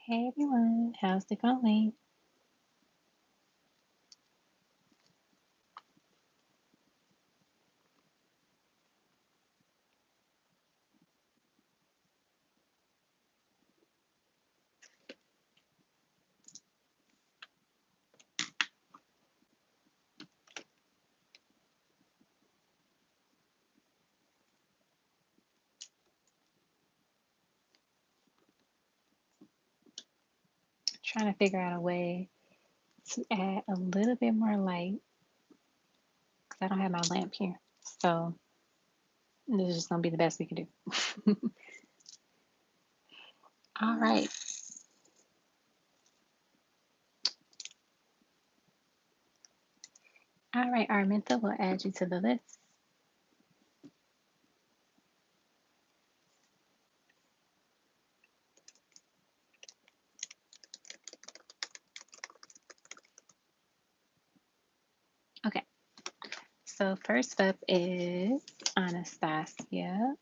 Hey everyone, how's it going? Trying to figure out a way to add a little bit more light because I don't have my lamp here. So this is just gonna be the best we can do. All right. All right, Arminta will add you to the list. Okay. So first up is Anastasia.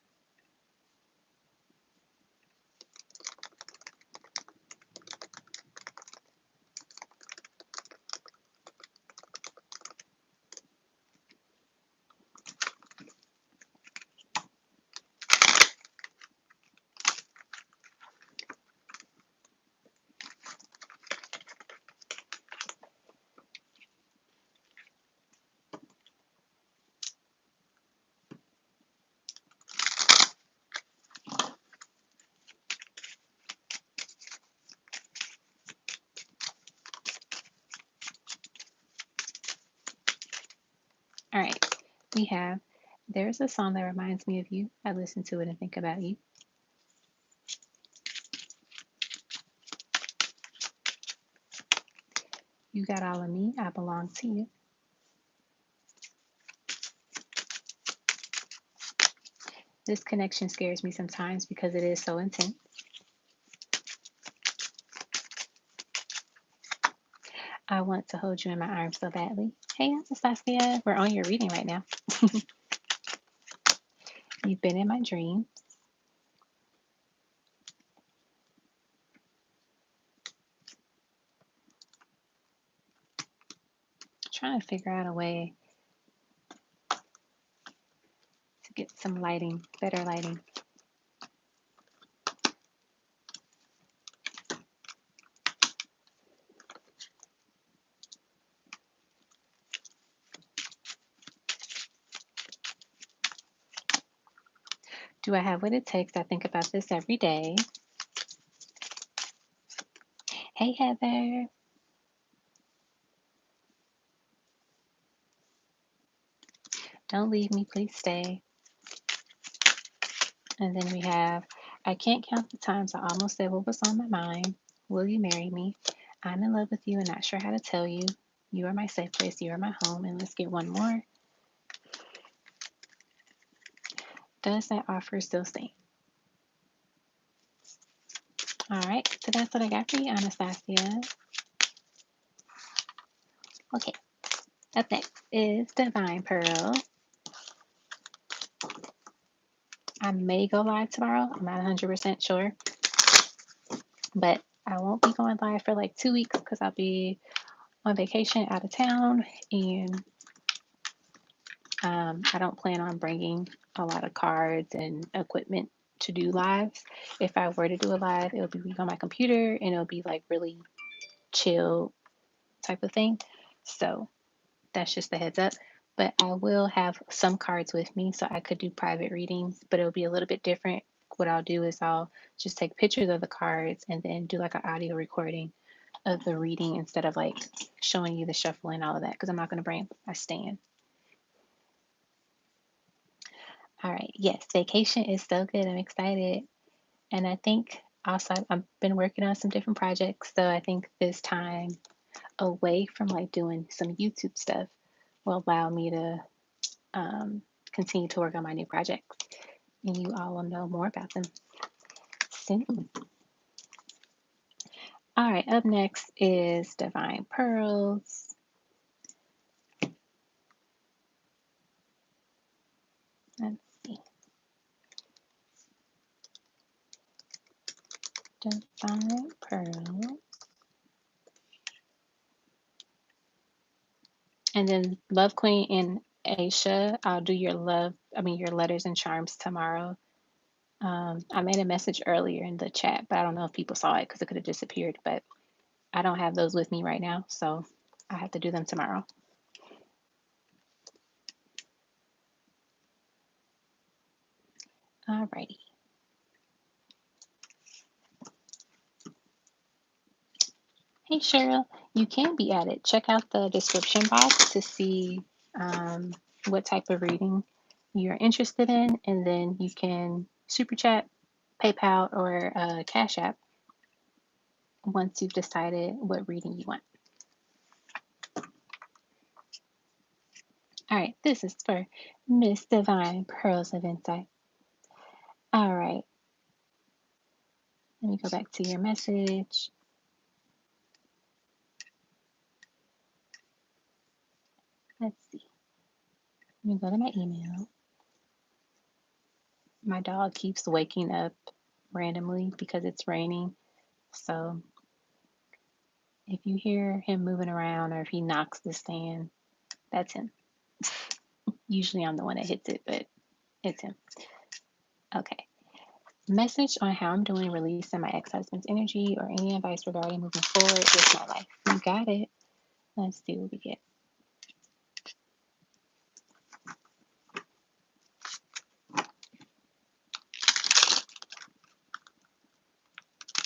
All right. We have There's a song that reminds me of you. I listen to it and think about you. You got all of me. I belong to you. This connection scares me sometimes because it is so intense. I want to hold you in my arms so badly. Hey, Anastasia, we're on your reading right now. You've been in my dream. Trying to figure out a way to get some lighting, better lighting. Do I have what it takes? I think about this every day. Hey, Heather. Don't leave me, please stay. And then we have, I can't count the times I almost said what was on my mind. Will you marry me? I'm in love with you and not sure how to tell you. You are my safe place. You are my home. And let's get one more. Does that offer still stand? All right, so that's what I got for you, Anastasia. Okay, up next is Divine Pearl. I may go live tomorrow. I'm not 100% sure, but I won't be going live for like 2 weeks because I'll be on vacation out of town, and I don't plan on bringing a lot of cards and equipment to do lives. If I were to do a live, it would be on my computer and it'll be like really chill type of thing. So that's just a heads up. But I will have some cards with me so I could do private readings, but it'll be a little bit different. What I'll do is I'll just take pictures of the cards and then do like an audio recording of the reading instead of like showing you the shuffle and all of that because I'm not going to bring my stand. All right. Yes, vacation is so good. I'm excited. And I think also I've been working on some different projects. So I think this time away from like doing some YouTube stuff will allow me to continue to work on my new projects. And you all will know more about them soon. All right, up next is Divine Pearls. Let's see. Divine Pearl. And then Love Queen and Aisha, I'll do your letters and charms tomorrow. I made a message earlier in the chat, but I don't know if people saw it because it could have disappeared. But I don't have those with me right now, so I have to do them tomorrow. Alrighty. Hey Cheryl, you can be added. Check out the description box to see what type of reading you're interested in, and then you can super chat, PayPal, or Cash App once you've decided what reading you want. All right, this is for Miss Divine Pearls of Insight. All right, let me go back to your message. Let's see. Let me go to my email. My dog keeps waking up randomly because it's raining. So if you hear him moving around or if he knocks the stand, that's him. Usually I'm the one that hits it, but it's him. Okay. Message on how I'm doing releasing my ex-husband's energy or any advice regarding moving forward with my life. You got it. Let's see what we get.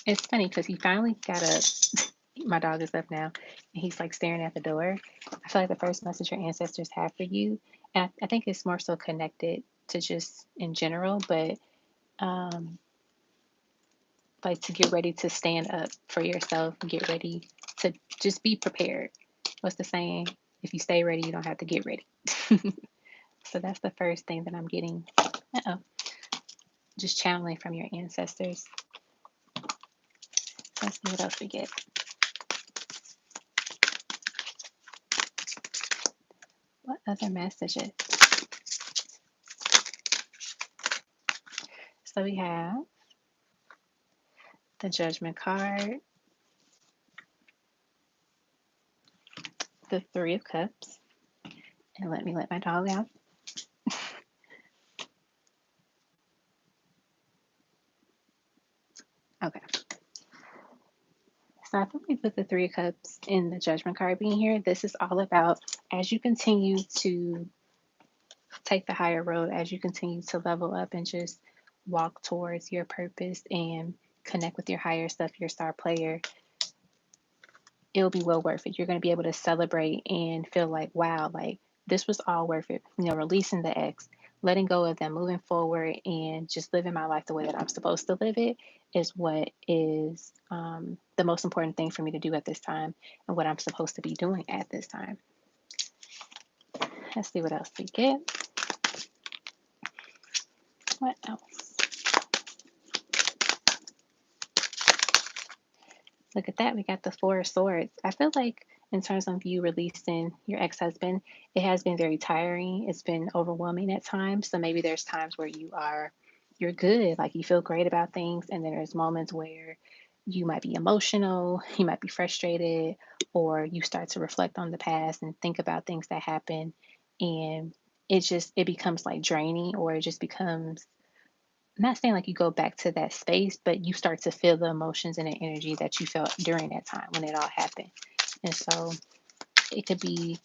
It's funny because he finally got up. My dog is up now, and he's like staring at the door. I feel like the first message your ancestors have for you, and I think it's more so connected to just in general, but like to get ready to stand up for yourself, get ready to just be prepared. What's the saying? If you stay ready, you don't have to get ready. So that's the first thing that I'm getting. Just channeling from your ancestors. Let's see what else we get. What other messages? So we have the Judgment card, the Three of Cups, and let me let my dog out. Okay. So I think we put the Three of Cups in the Judgment card being here. This is all about as you continue to take the higher road, as you continue to level up and just walk towards your purpose and connect with your higher self, your star player, it'll be well worth it. You're going to be able to celebrate and feel like, wow, like this was all worth it. You know, releasing the ex, letting go of them, moving forward, and just living my life the way that I'm supposed to live it is what is the most important thing for me to do at this time and what I'm supposed to be doing at this time. Let's see what else we get. What else? Look at that. We got the Four of Swords. I feel like in terms of you releasing your ex-husband, it has been very tiring. It's been overwhelming at times. So maybe there's times where you're good, like you feel great about things. And then there's moments where you might be emotional, you might be frustrated, or you start to reflect on the past and think about things that happened. And it becomes like draining, or it just becomes, I'm not saying like you go back to that space, but you start to feel the emotions and the energy that you felt during that time when it all happened. And so it could be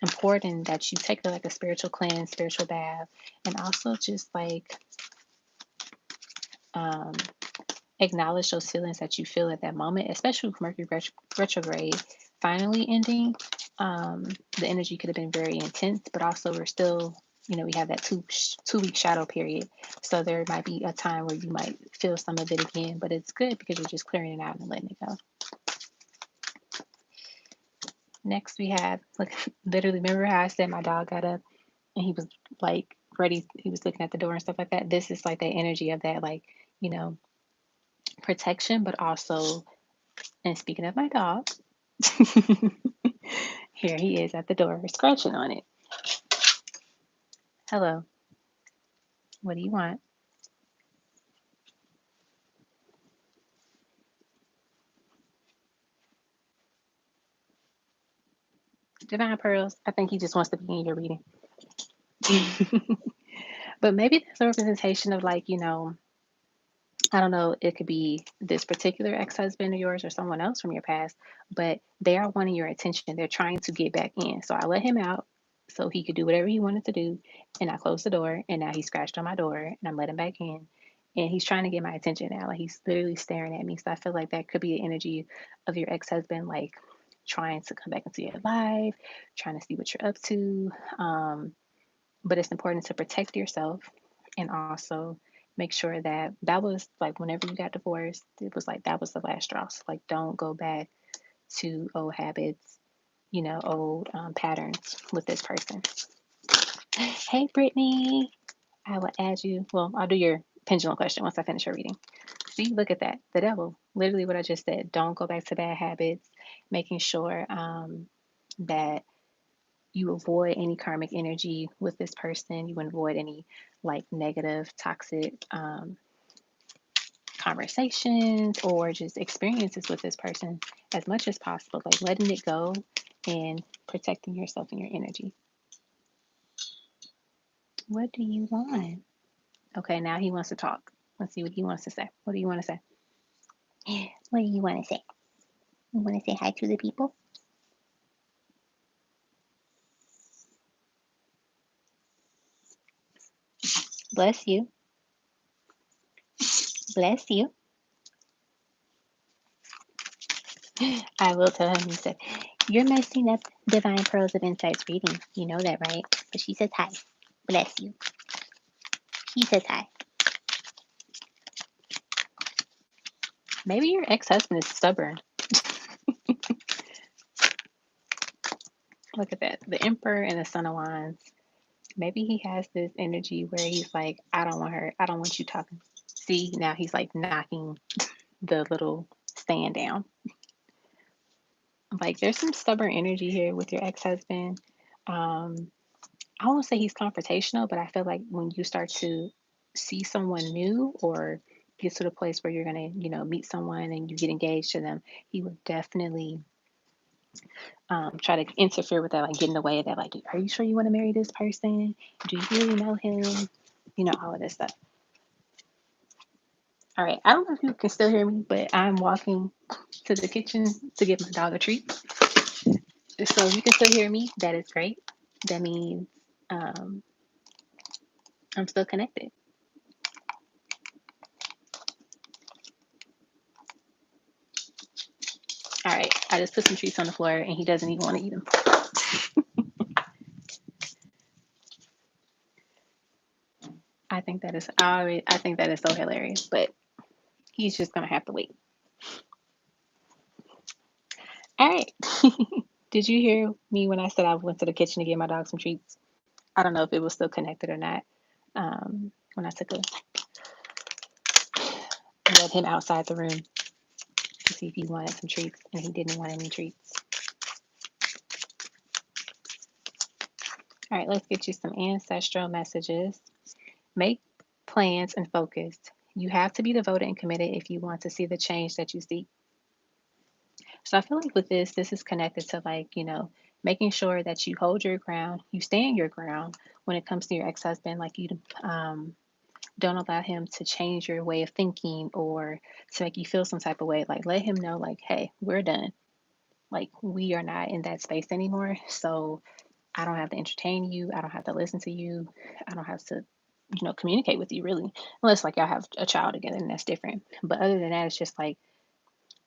important that you take like a spiritual cleanse, spiritual bath, and also just like acknowledge those feelings that you feel at that moment, especially with Mercury retrograde finally ending. The energy could have been very intense, but also we're still, we have that 2 week shadow period. So there might be a time where you might feel some of it again, but it's good because you're just clearing it out and letting it go. Next we have, look, literally, remember how I said my dog got up and he was like ready, he was looking at the door and stuff like that. This is like that energy of that, like, protection, but also, and speaking of my dog, here he is at the door scratching on it. Hello. What do you want? Divine Pearls, I think he just wants to be in your reading. But maybe that's a representation of like, I don't know, it could be this particular ex-husband of yours or someone else from your past, but they are wanting your attention. They're trying to get back in. So I let him out so he could do whatever he wanted to do. And I closed the door and now he scratched on my door and I'm letting him back in. And he's trying to get my attention now. Like he's literally staring at me. So I feel like that could be an energy of your ex-husband, like trying to come back into your life, trying to see what you're up to. But it's important to protect yourself and also make sure that that was like whenever you got divorced, it was like that was the last straw. So, like, don't go back to old habits, old patterns with this person. Hey, Brittany, I will add you. Well, I'll do your pendulum question once I finish your reading. See, look at that. The devil. Literally what I just said. Don't go back to bad habits, making sure that you avoid any karmic energy with this person. You avoid any like negative, toxic conversations or just experiences with this person as much as possible. Like letting it go and protecting yourself and your energy. What do you want? Okay, now he wants to talk. Let's see what he wants to say. What do you want to say? What do you want to say? You want to say hi to the people? Bless you. Bless you. I will tell him, he said, you're messing up Divine Pearls of Insights reading. You know that, right? But she says hi. Bless you. He says hi. Maybe your ex-husband is stubborn. Look at that. The Emperor and the Son of Wands. Maybe he has this energy where he's like, I don't want her. I don't want you talking. See, now he's like knocking the little stand down. Like there's some stubborn energy here with your ex-husband. Um, I won't say he's confrontational, but I feel like when you start to see someone new or get to the place where you're gonna, meet someone and you get engaged to them, he would definitely try to interfere with that, like get in the way of that, like, are you sure you want to marry this person? Do you really know him? All of this stuff. All right, I don't know if you can still hear me, but I'm walking to the kitchen to give my dog a treat. So if you can still hear me, that is great. That means um, I'm still connected. All right, I just put some treats on the floor and he doesn't even want to eat them. I think that is I think that is so hilarious, but he's just gonna have to wait. All right. Did you hear me when I said I went to the kitchen to give my dog some treats? I don't know if it was still connected or not. When I led him outside the room to see if he wanted some treats, and he didn't want any treats. All right, let's get you some ancestral messages. Make plans and focus. You have to be devoted and committed if you want to see the change that you seek. So I feel like with this is connected to like, making sure that you hold your ground, you stand your ground when it comes to your ex-husband. Like you don't allow him to change your way of thinking or to make you feel some type of way. Like let him know, like, hey, we're done. Like we are not in that space anymore. So I don't have to entertain you. I don't have to listen to you. I don't have to, communicate with you really, unless like y'all have a child together and that's different. But other than that, it's just like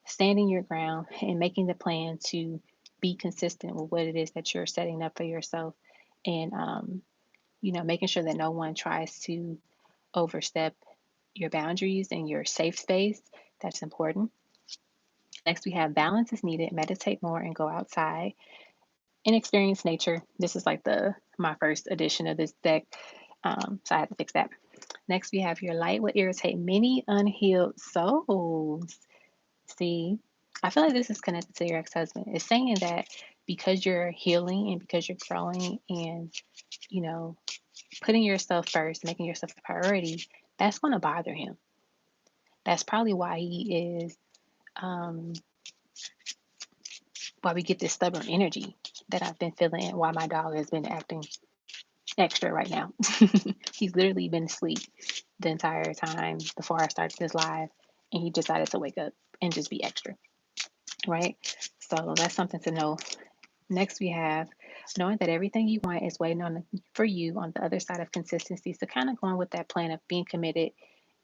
standing your ground and making the plan to be consistent with what it is that you're setting up for yourself and making sure that no one tries to overstep your boundaries and your safe space. That's important. Next, we have balance is needed. Meditate more and go outside and experience nature. This is like my first edition of this deck, so I had to fix that. Next, we have your light will irritate many unhealed souls. See, I feel like this is connected to your ex-husband. It's saying that because you're healing and because you're growing and, you know, putting yourself first, making yourself a priority, that's going to bother him. That's probably why he is why we get this stubborn energy that I've been feeling and why my dog has been acting extra right now. He's literally been asleep the entire time before I started this live, and he decided to wake up and just be extra, right? So that's something to know. Next, we have knowing that everything you want is waiting on for you on the other side of consistency. So kind of going with that plan of being committed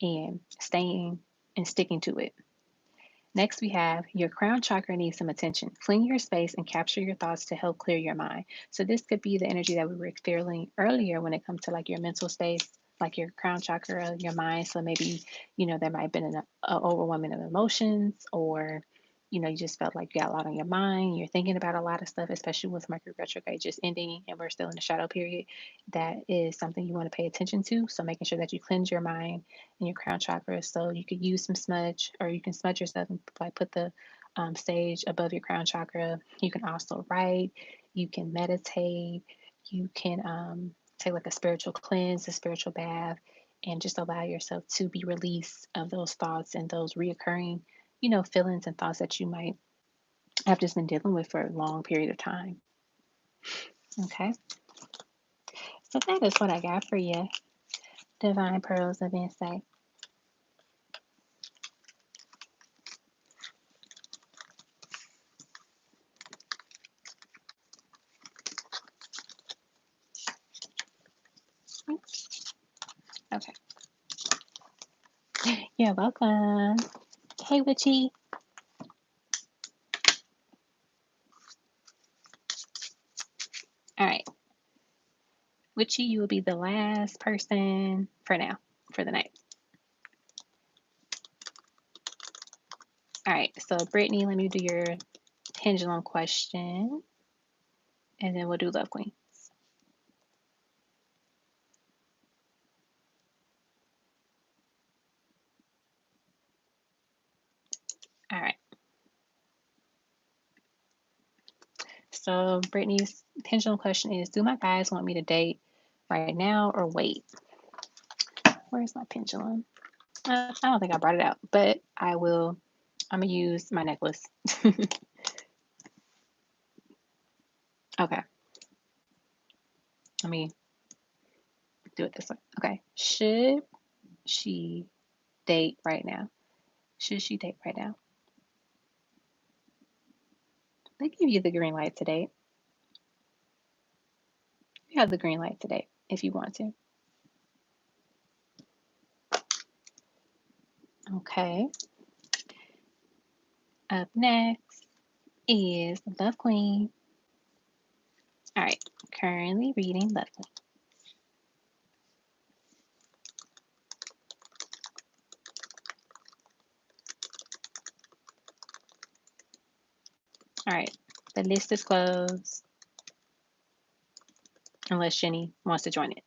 and staying and sticking to it. Next, we have your crown chakra needs some attention. Clean your space and capture your thoughts to help clear your mind. So this could be the energy that we were feeling earlier when it comes to like your mental space, like your crown chakra, your mind. So maybe, there might have been an overwhelming of emotions, or you just felt like you got a lot on your mind. You're thinking about a lot of stuff, especially with Mercury retrograde just ending and we're still in the shadow period. That is something you want to pay attention to. So making sure that you cleanse your mind and your crown chakra. So you could use some smudge, or you can smudge yourself and like put the sage above your crown chakra. You can also write. You can meditate. You can take like a spiritual cleanse, a spiritual bath, and just allow yourself to be released of those thoughts and those reoccurring, feelings and thoughts that you might have just been dealing with for a long period of time. Okay. So that is what I got for you, Divine Pearls of Insight. Okay. You're welcome. Hey, Witchy. All right. Witchy, you will be the last person for now, for the night. All right. So, Brittany, let me do your pendulum question, and then we'll do Love Queen. All right. So, Brittany's pendulum question is: do my guys want me to date right now or wait? Where's my pendulum? I don't think I brought it out, but I will. I'm gonna use my necklace. Okay. Let me do it this way. Okay. Should she date right now? Should she date right now? They give you the green light to date. You have the green light to date if you want to. Okay. Up next is Love Queen. All right. Currently reading Love Queen. All right. The list is closed unless Jenny wants to join it.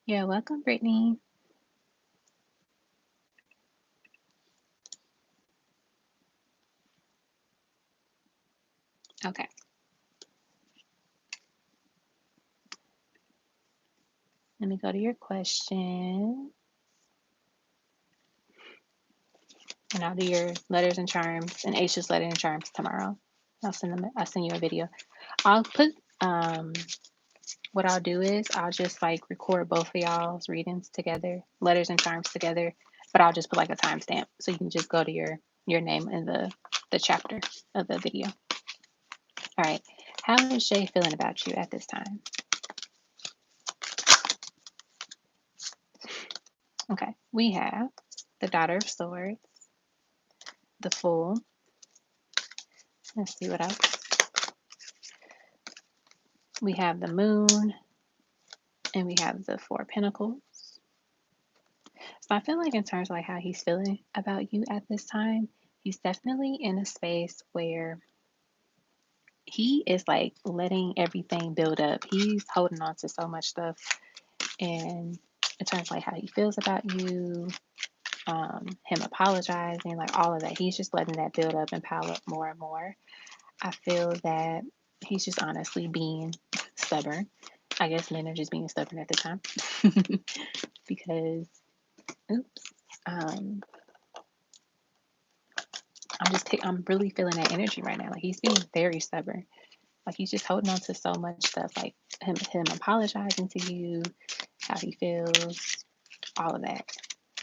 You're welcome, Brittany. Okay. Let me go to your question. And I'll do your letters and charms and Aisha's letters and charms tomorrow. I'll send you a video. I'll put what I'll do is I'll just like record both of y'all's readings together, letters and charms together, but I'll just put like a timestamp so you can just go to your name in the chapter of the video. All right. How is Shay feeling about you at this time? Okay. We have the Daughter of Swords, the Fool. Let's see what else. We have the Moon, and we have the Four of Pentacles. So I feel like in terms of like how he's feeling about you at this time, he's definitely in a space where he is like letting everything build up. He's holding on to so much stuff, and in terms of like how he feels about you, him apologizing, like all of that, he's just letting that build up and pile up more and more. I feel that he's just honestly being stubborn. I guess men are just being stubborn at the time. Because, oops, um, I'm really feeling that energy right now. Like he's being very stubborn. Like he's just holding on to so much stuff. Like him apologizing to you, how he feels, all of that.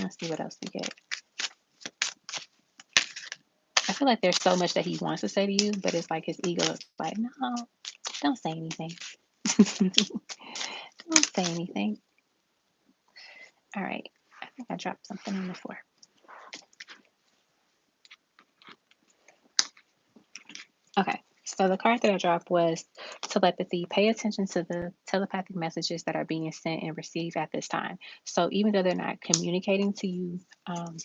Let's see what else we get. I feel like there's so much that he wants to say to you, but it's like his ego is like, no, don't say anything. Don't say anything. All right. I think I dropped something on the floor. Okay. So the card that I dropped was telepathy. Pay attention to the telepathic messages that are being sent and received at this time. So even though they're not communicating to you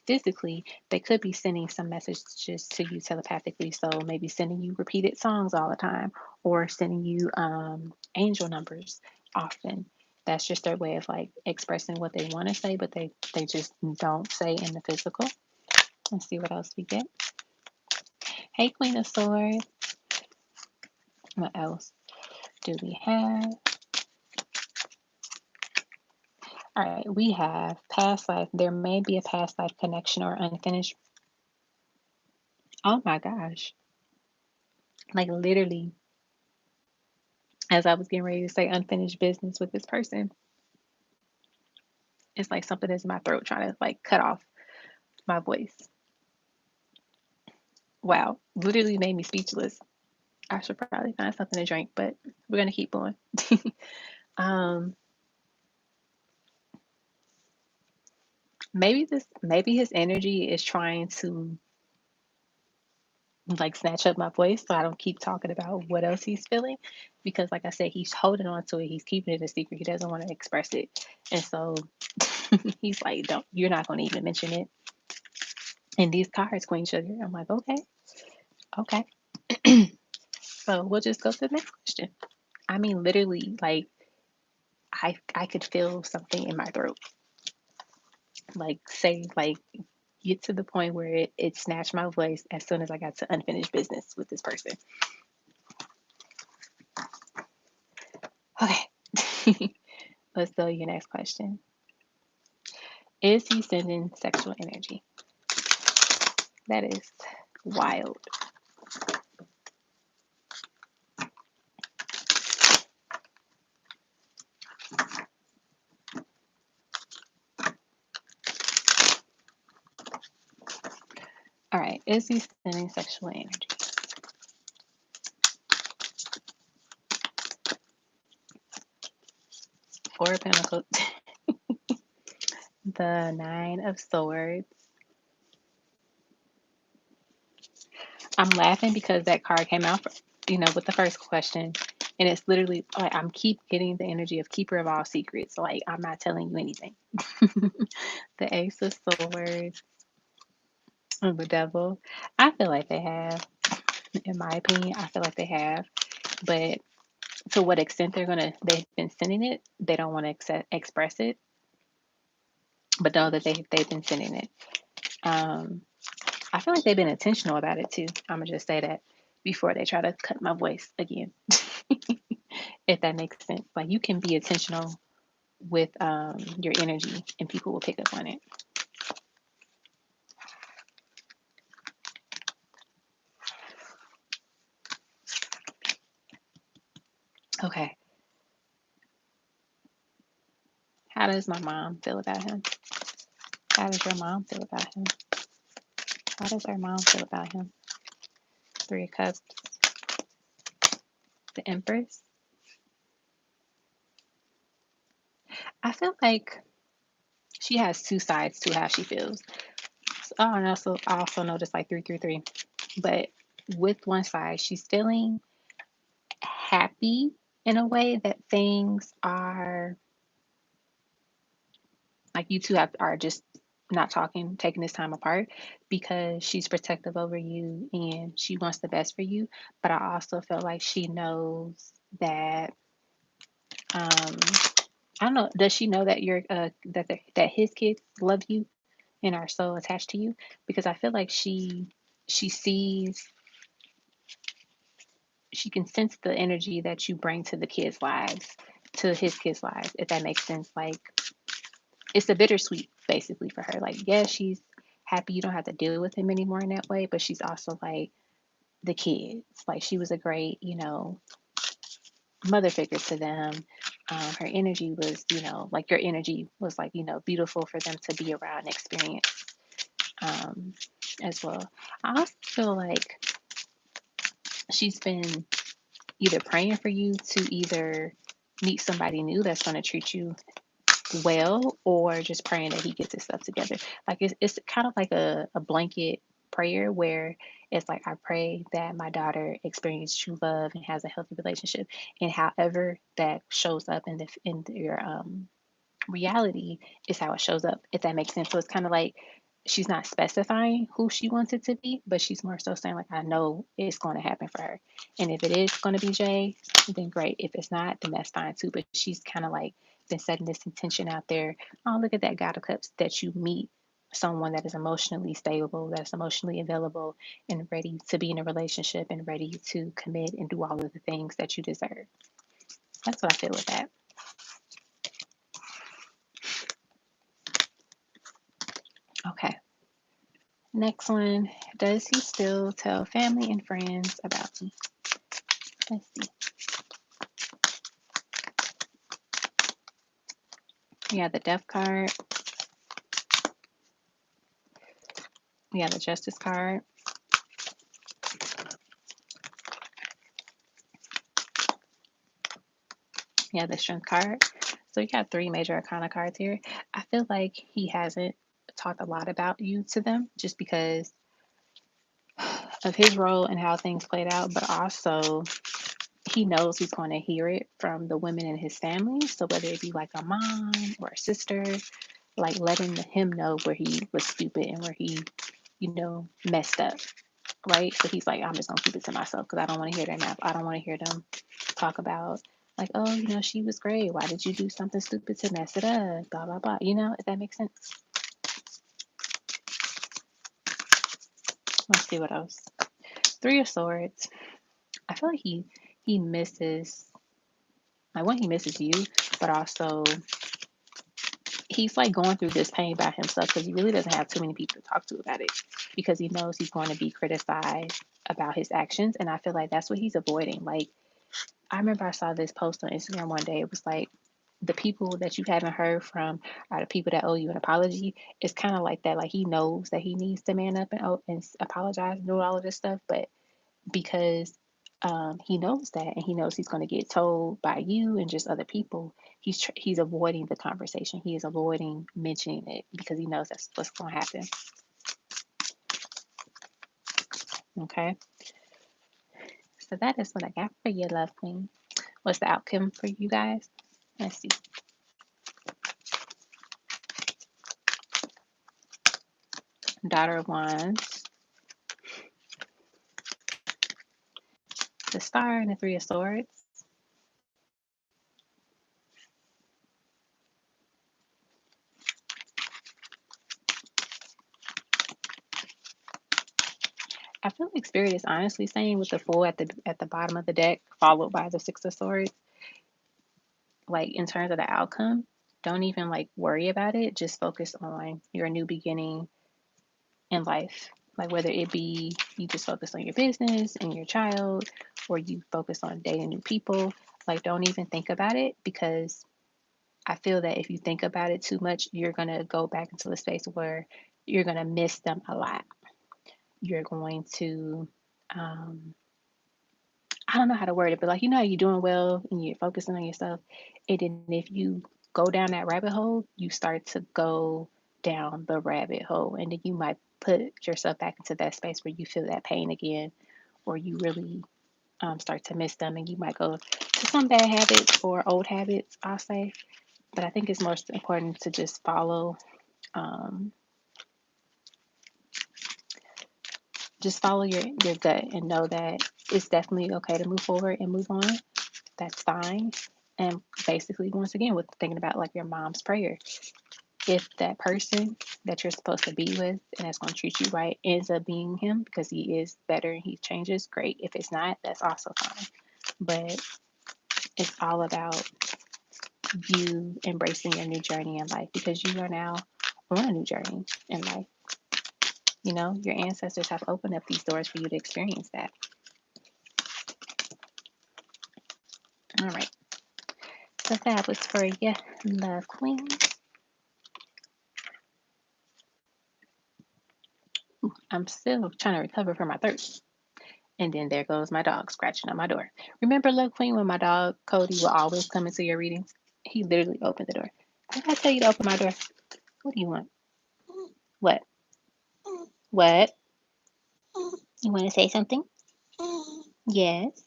physically, they could be sending some messages to you telepathically. So maybe sending you repeated songs all the time, or sending you angel numbers often. That's just their way of like expressing what they want to say, but they just don't say in the physical. Let's see what else we get. Hey, Queen of Swords. What else do we have? All right, we have past life. There may be a past life connection or unfinished. Oh my gosh. Like literally, as I was getting ready to say unfinished business with this person, it's like something is in my throat trying to like cut off my voice. Wow, literally made me speechless. I should probably find something to drink, but we're gonna keep going. um, maybe his energy is trying to like snatch up my voice so I don't keep talking about what else he's feeling, because like I said, he's holding on to it, he's keeping it a secret, he doesn't want to express it. And so he's like, don't, you're not going to even mention it in these cards, Queen Sugar. I'm like, okay. So we'll just go to the next question. I mean, literally, like I could feel something in my throat, like say like get to the point where it snatched my voice as soon as I got to unfinished business with this person. Okay. Let's go to your next question. Is he sending sexual energy? That is wild. All right. Is he sending sexual energy? Four of Pentacles. The Nine of Swords. I'm laughing because that card came out, with the first question. And it's literally like I'm keep getting the energy of keeper of all secrets. Like I'm not telling you anything. The Ace of Swords and the Devil. I feel like they have, in my opinion, I feel like they have. But to what extent they've been sending it, they don't want to express it. But know that they've been sending it. I feel like they've been intentional about it too. I'm gonna just say that before they try to cut my voice again. If that makes sense. Like you can be intentional with your energy and people will pick up on it. Okay. How does my mom feel about him? How does your mom feel about him? How does our mom feel about him? Three of Cups. The Empress. I feel like she has two sides to how she feels. Oh, and I also noticed like 333. But with one side, she's feeling happy in a way that things are like you two are just not talking, taking this time apart because she's protective over you and she wants the best for you. But I also feel like she knows that um I don't know, does she know that you're that his kids love you and are so attached to you? Because I feel like she sees she can sense the energy that you bring to the kids' lives, to his kids' lives, if that makes sense. Like, it's a bittersweet basically for her. Like, yeah, she's happy you don't have to deal with him anymore in that way, but she's also like the kids. Like, she was a great, mother figure to them. Her energy was, like your energy was like, beautiful for them to be around and experience um, as well. I also feel like she's been either praying for you to either meet somebody new that's going to treat you well, or just praying that he gets his stuff together. Like, it's kind of like a blanket prayer where it's like, I pray that my daughter experiences true love and has a healthy relationship, and however that shows up in your reality is how it shows up, if that makes sense. So it's kind of like she's not specifying who she wants it to be, but she's more so saying, like, I know it's going to happen for her. And if it is going to be Jay, then great. If it's not, then that's fine too. But she's kind of like been setting this intention out there. Oh, look at that, God of Cups, that you meet someone that is emotionally stable, that's emotionally available, and ready to be in a relationship, and ready to commit and do all of the things that you deserve. That's what I feel with that. Okay. Next one. Does he still tell family and friends about me? Let's see. We have the Death card. We have the Justice card. We have the Strength card. So you got 3 major arcana cards here. I feel like he hasn't talked a lot about you to them just because of his role and how things played out, but also he knows he's going to hear it from the women in his family. So whether it be like a mom or a sister, like letting him know where he was stupid and where he, messed up, right? So he's like, I'm just gonna keep it to myself because I don't want to hear their mouth. I don't want to hear them talk about, like, oh, she was great. Why did you do something stupid to mess it up? Blah blah blah. If that makes sense. Let's see what else. 3 of Swords. I feel like he misses, like, one, he misses you, but also he's like going through this pain by himself because he really doesn't have too many people to talk to about it, because he knows he's going to be criticized about his actions. And I feel like that's what he's avoiding. Like, I remember I saw this post on Instagram one day. It was like, the people that you haven't heard from are the people that owe you an apology. It's kind of like that. Like, he knows that he needs to man up and apologize and do all of this stuff, but because he knows that, and he knows he's going to get told by you and just other people, he's avoiding the conversation. He is avoiding mentioning it because he knows that's what's going to happen. Okay, so that is what I got for you, love queen. What's the outcome for you guys? Let's see. Daughter of Wands, the Star, and the 3 of Swords. I feel like Spirit is honestly saying, with the Fool at the bottom of the deck, followed by the 6 of Swords, like, in terms of the outcome, don't even like worry about it. Just focus on your new beginning in life. Like, whether it be you just focus on your business and your child, or you focus on dating new people, like, don't even think about it, because I feel that if you think about it too much, you're going to go back into a space where you're going to miss them a lot. You're going to, I don't know how to word it, but like, you're doing well and you're focusing on yourself. And then if you go down that rabbit hole, you start to go down the rabbit hole. And then you might put yourself back into that space where you feel that pain again, or you really start to miss them. And you might go to some bad habits or old habits, I'll say. But I think it's most important to just follow. Just follow your gut and know that it's definitely okay to move forward and move on. That's fine. And basically, once again, with thinking about like your mom's prayer, if that person that you're supposed to be with and that's going to treat you right ends up being him because he is better and he changes, great. If it's not, that's also fine. But it's all about you embracing your new journey in life because you are now on a new journey in life. You know, your ancestors have opened up these doors for you to experience that. All right. So that was for you, love queen. I'm still trying to recover from my thirst. And then there goes my dog scratching on my door. Remember, Love Queen, when my dog Cody will always come into your readings? He literally opened the door. Did I tell you to open my door? What do you want? What? What? You want to say something? Yes.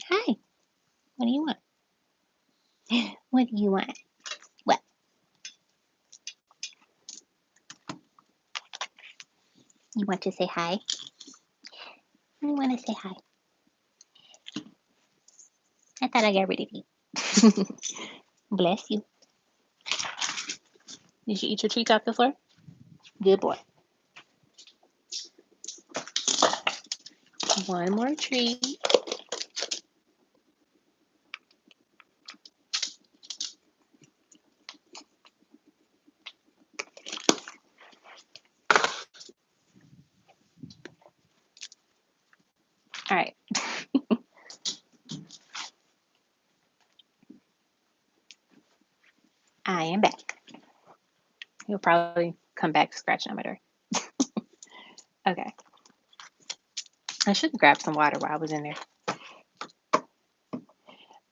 Hi. What do you want? What do you want? What? You want to say hi? You want to say hi? I thought I got rid of you. Bless you. Did you eat your treats off the floor? Good boy. One more treat. All right. I am back. He'll probably come back scratching on my door. Okay. I should grab some water while I was in there.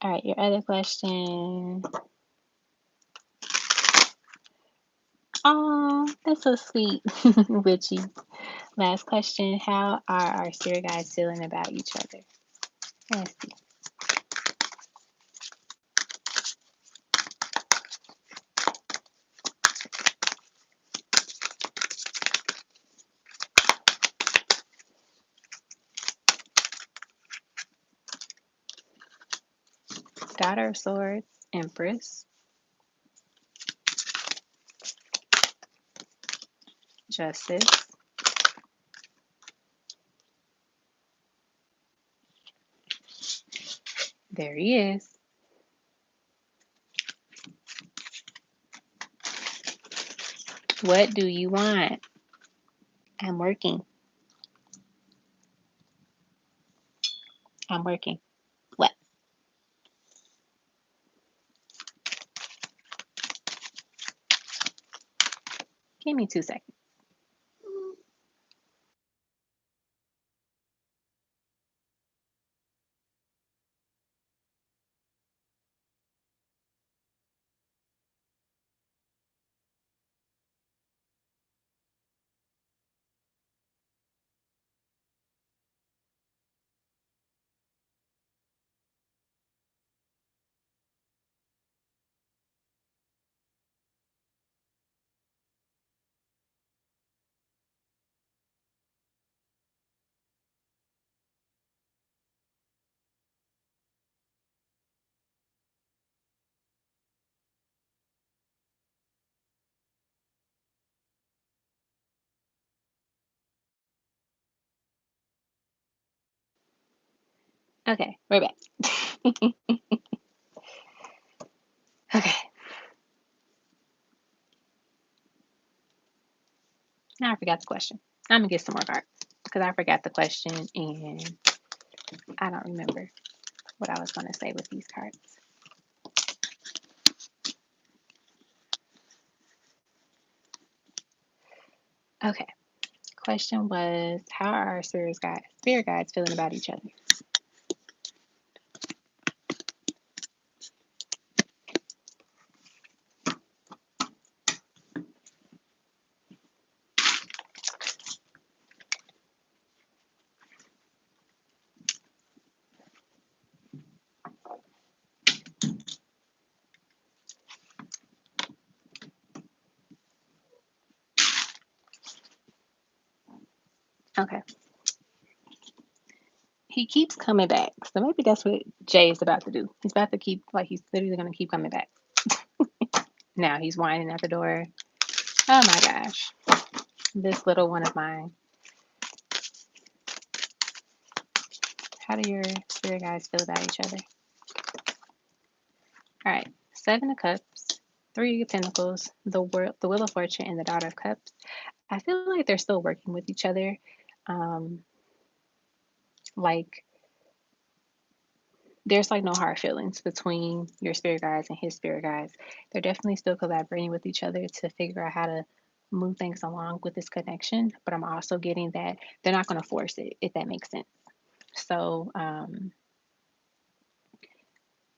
All right, your other question. Oh, that's so sweet, Witchy. Last question. How are our spirit guides feeling about each other? Let's see. Daughter of Swords, Empress, Justice, there he is. What do you want? I'm working. I'm working. What? Give me 2 seconds. Okay, we're back. Okay. Now I forgot the question. I'm going to get some more cards because I forgot the question and I don't remember what I was going to say with these cards. Okay. Question was, how are our spirit guides feeling about each other? Okay. He keeps coming back. So maybe that's what Jay is about to do. He's about to keep, like, he's literally going to keep coming back. Now he's whining at the door. Oh my gosh. This little one of mine. How do your spirit guides feel about each other? All right. 7 of Cups, 3 of Pentacles, the Wheel of Fortune, and the Daughter of Cups. I feel like they're still working with each other. Like there's like no hard feelings between your spirit guides and his spirit guides. They're definitely still collaborating with each other to figure out how to move things along with this connection. But I'm also getting that they're not going to force it, if that makes sense. So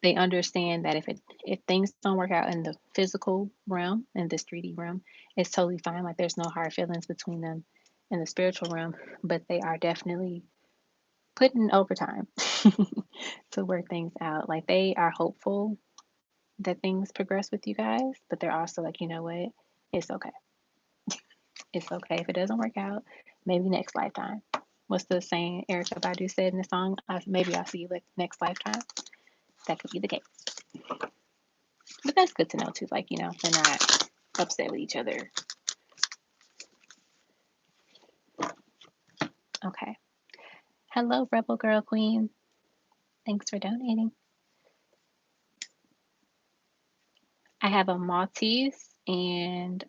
they understand that if things don't work out in the physical realm, in this 3D realm, it's totally fine. Like there's no hard feelings between them in the spiritual realm, but they are definitely putting overtime to work things out. Like they are hopeful that things progress with you guys, but they're also like, you know what? It's okay. It's okay if it doesn't work out. Maybe next lifetime. What's the saying Erica Badu said in the song? Maybe I'll see you next lifetime. That could be the case. But that's good to know too. Like, they're not upset with each other. Okay. Hello, Rebel Girl Queen. Thanks for donating. I have a Maltese, and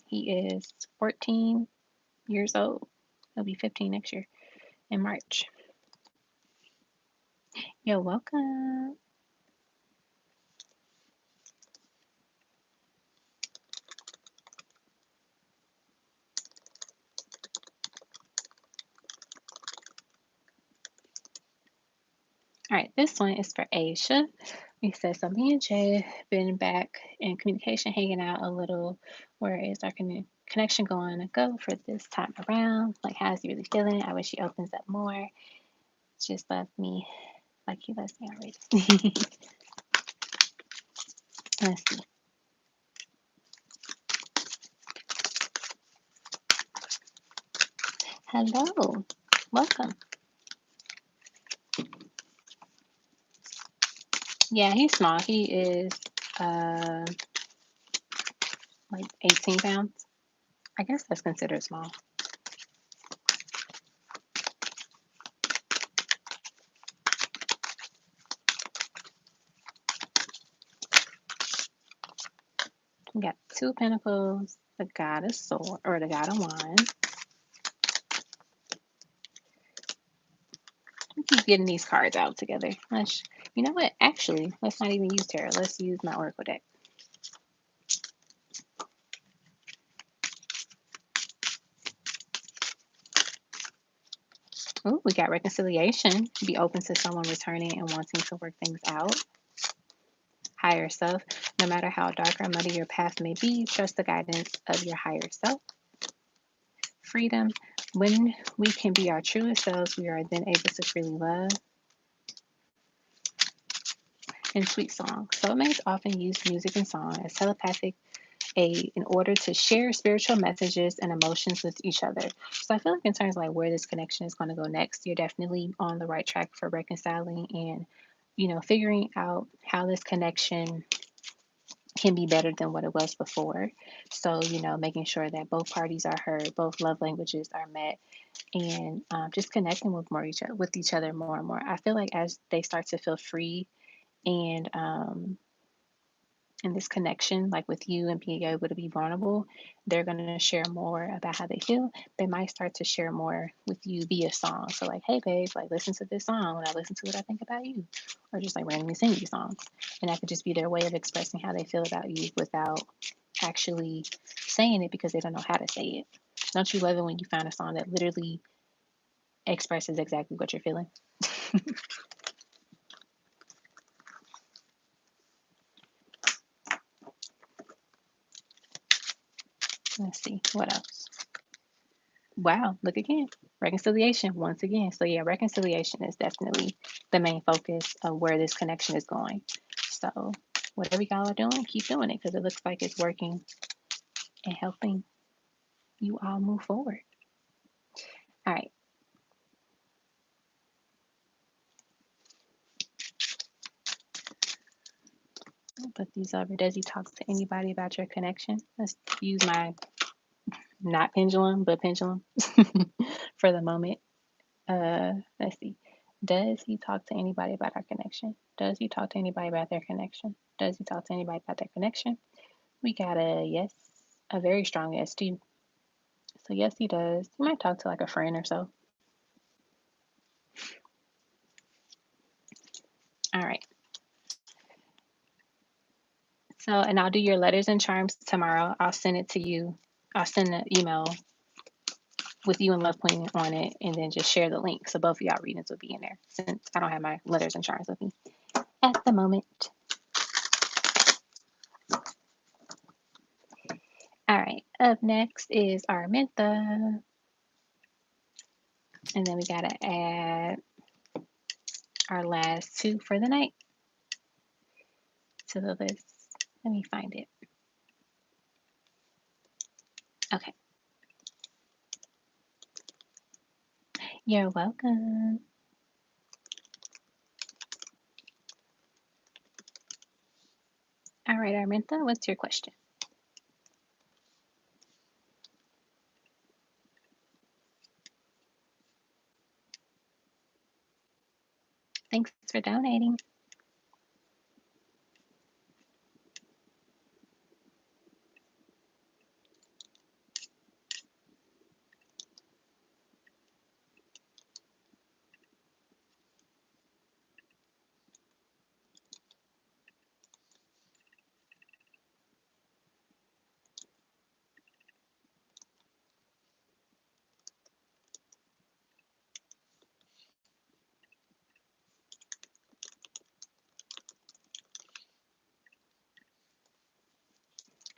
he is 14 years old. He'll be 15 next year in March. You're welcome. All right, this one is for Aisha. He says, so me and Jay have been back in communication, hanging out a little. Where is our connection going to go for this time around? Like, how's he really feeling? I wish he opens up more. Just love me like he loves me already. Let's see. Hello. Welcome. Yeah, he's small. He is like 18 pounds. I guess that's considered small. We got 2 of Pentacles, the God of Sword, or the God of Wands. We keep getting these cards out together. You know what? Actually, let's not even use tarot. Let's use my Oracle deck. Ooh, we got reconciliation. Be open to someone returning and wanting to work things out. Higher self. No matter how dark or muddy your path may be, trust the guidance of your higher self. Freedom. When we can be our truest selves, we are then able to freely love. And sweet song. Soulmates often use music and song as telepathic aid in order to share spiritual messages and emotions with each other. So I feel like in terms of like where this connection is going to go next, you're definitely on the right track for reconciling and, figuring out how this connection can be better than what it was before. So, making sure that both parties are heard, both love languages are met, and just connecting with each other more and more. I feel like as they start to feel free and in this connection, like with you and being able to be vulnerable, they're going to share more about how they feel. They might start to share more with you via song. So like, hey babe, like listen to this song. When I listen to it, I think about you. Or just like randomly sing you songs. And that could just be their way of expressing how they feel about you without actually saying it because they don't know how to say it. Don't you love it when you find a song that literally expresses exactly what you're feeling? Let's see, what else? Wow, look again. Reconciliation once again. So yeah, reconciliation is definitely the main focus of where this connection is going. So whatever y'all are doing, keep doing it because it looks like it's working and helping you all move forward. All right. Put these over. Does he talk to anybody about your connection? Let's use my not pendulum, but pendulum for the moment. Let's see. Does he talk to anybody about our connection? Does he talk to anybody about their connection? Does he talk to anybody about their connection? We got a yes, a very strong yes too. So yes, he does. He might talk to like a friend or so. All right. So, and I'll do your letters and charms tomorrow. I'll send it to you. I'll send an email with you and Love Queen on it, and then just share the link. So both of y'all readings will be in there since I don't have my letters and charms with me at the moment. All right, up next is Arminta. And then we got to add our last two for the night to the list. Let me find it. Okay. You're welcome. All right, Arminta, what's your question? Thanks for donating.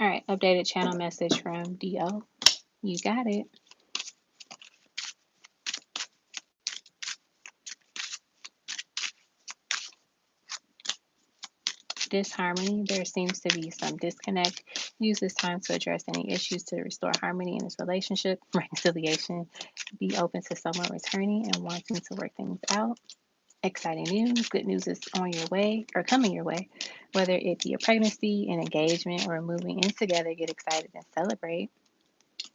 All right, updated channel message from DO. You got it. Disharmony. There seems to be some disconnect. Use this time to address any issues to restore harmony in this relationship. Reconciliation. Be open to someone returning and wanting to work things out. Exciting news. Good news is on your way or coming your way. Whether it be a pregnancy, an engagement, or moving in together, get excited and celebrate.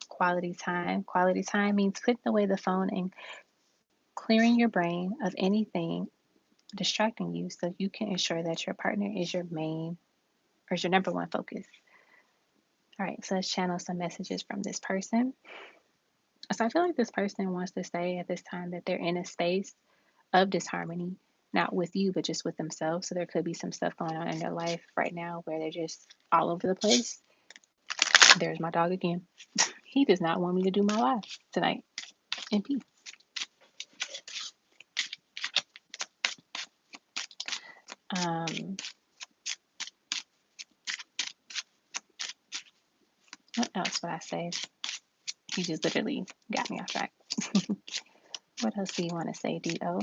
Quality time. Quality time means putting away the phone and clearing your brain of anything distracting you so you can ensure that your partner is your main or is your number one focus. All right, so let's channel some messages from this person. So I feel like this person wants to say at this time that they're in a space of disharmony, not with you, but just with themselves. So there could be some stuff going on in their life right now where they're just all over the place. There's my dog again. He does not want me to do my live tonight in peace. What else would I say? He just literally got me off track. What else do you want to say, D.O.?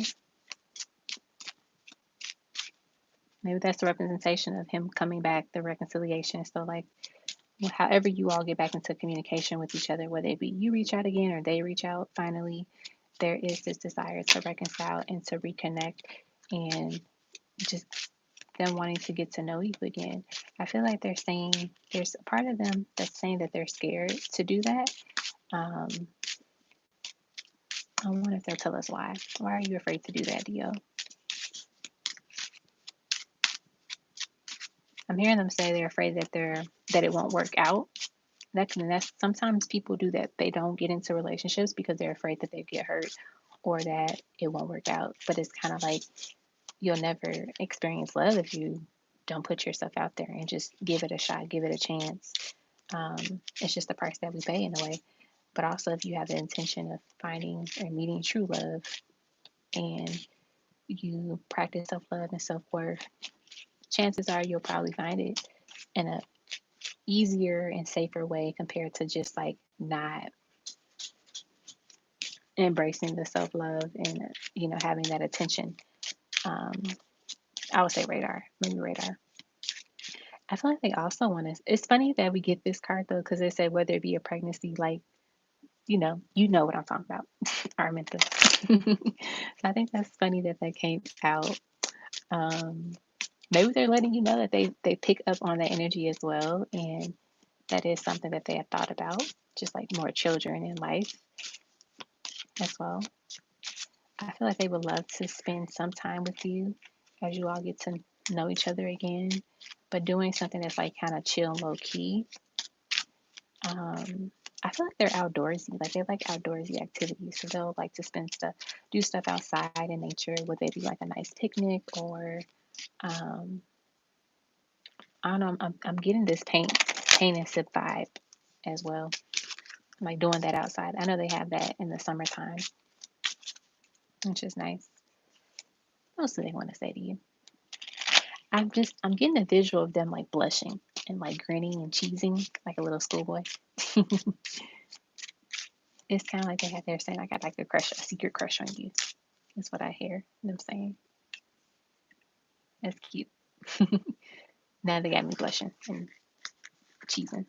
Maybe that's the representation of him coming back, the reconciliation. So, like, however you all get back into communication with each other, whether it be you reach out again or they reach out finally, there is this desire to reconcile and to reconnect and just them wanting to get to know you again. I feel like they're saying there's a part of them that's saying that they're scared to do that. I wonder if they'll tell us why. Why are you afraid to do that, Dio? I'm hearing them say they're afraid that it won't work out. That's sometimes people do that. They don't get into relationships because they're afraid that they get hurt or that it won't work out. But it's kind of like you'll never experience love if you don't put yourself out there and just give it a shot, give it a chance. It's just the price that we pay in a way. But also, if you have the intention of finding or meeting true love and you practice self love and self worth, chances are you'll probably find it in a easier and safer way compared to just like not embracing the self love and having that attention. I would say radar, maybe radar. I feel like they also want to. It's funny that we get this card though, because they say whether it be a pregnancy, like you know what I'm talking about, Arminta. So I think that's funny that came out. maybe they're letting you know that they pick up on that energy as well, and that is something that they have thought about, just like more children in life as well. I feel like they would love to spend some time with you as you all get to know each other again, but doing something that's like kind of chill, low key. I feel like they're outdoorsy, like they like outdoorsy activities, so they'll like to do stuff outside in nature. Would they be like a nice picnic, or um, I don't know. I'm getting this paint and sip vibe as well. Like doing that outside. I know they have that in the summertime, which is nice. What else do they want to say to you? I'm getting a visual of them like blushing and like grinning and cheesing like a little schoolboy. It's kind of like they're saying, I got like a secret crush on you. That's what I hear them saying. That's cute. Now they got me blushing and cheesing.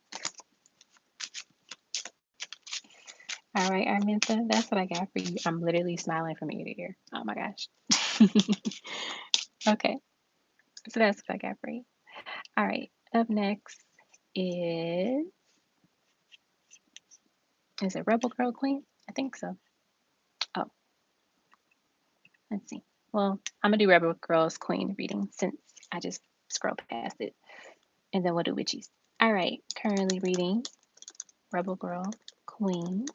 All right, Arminta, that's what I got for you. I'm literally smiling from ear to ear. Oh my gosh. Okay, so that's what I got for you. All right, up next is it Rebel Girl Queen? I think so. Oh, let's see. Well, I'm gonna do Rebel Girls Queen reading since I just scrolled past it, and then we'll do witches. All right, currently reading Rebel Girl Queen.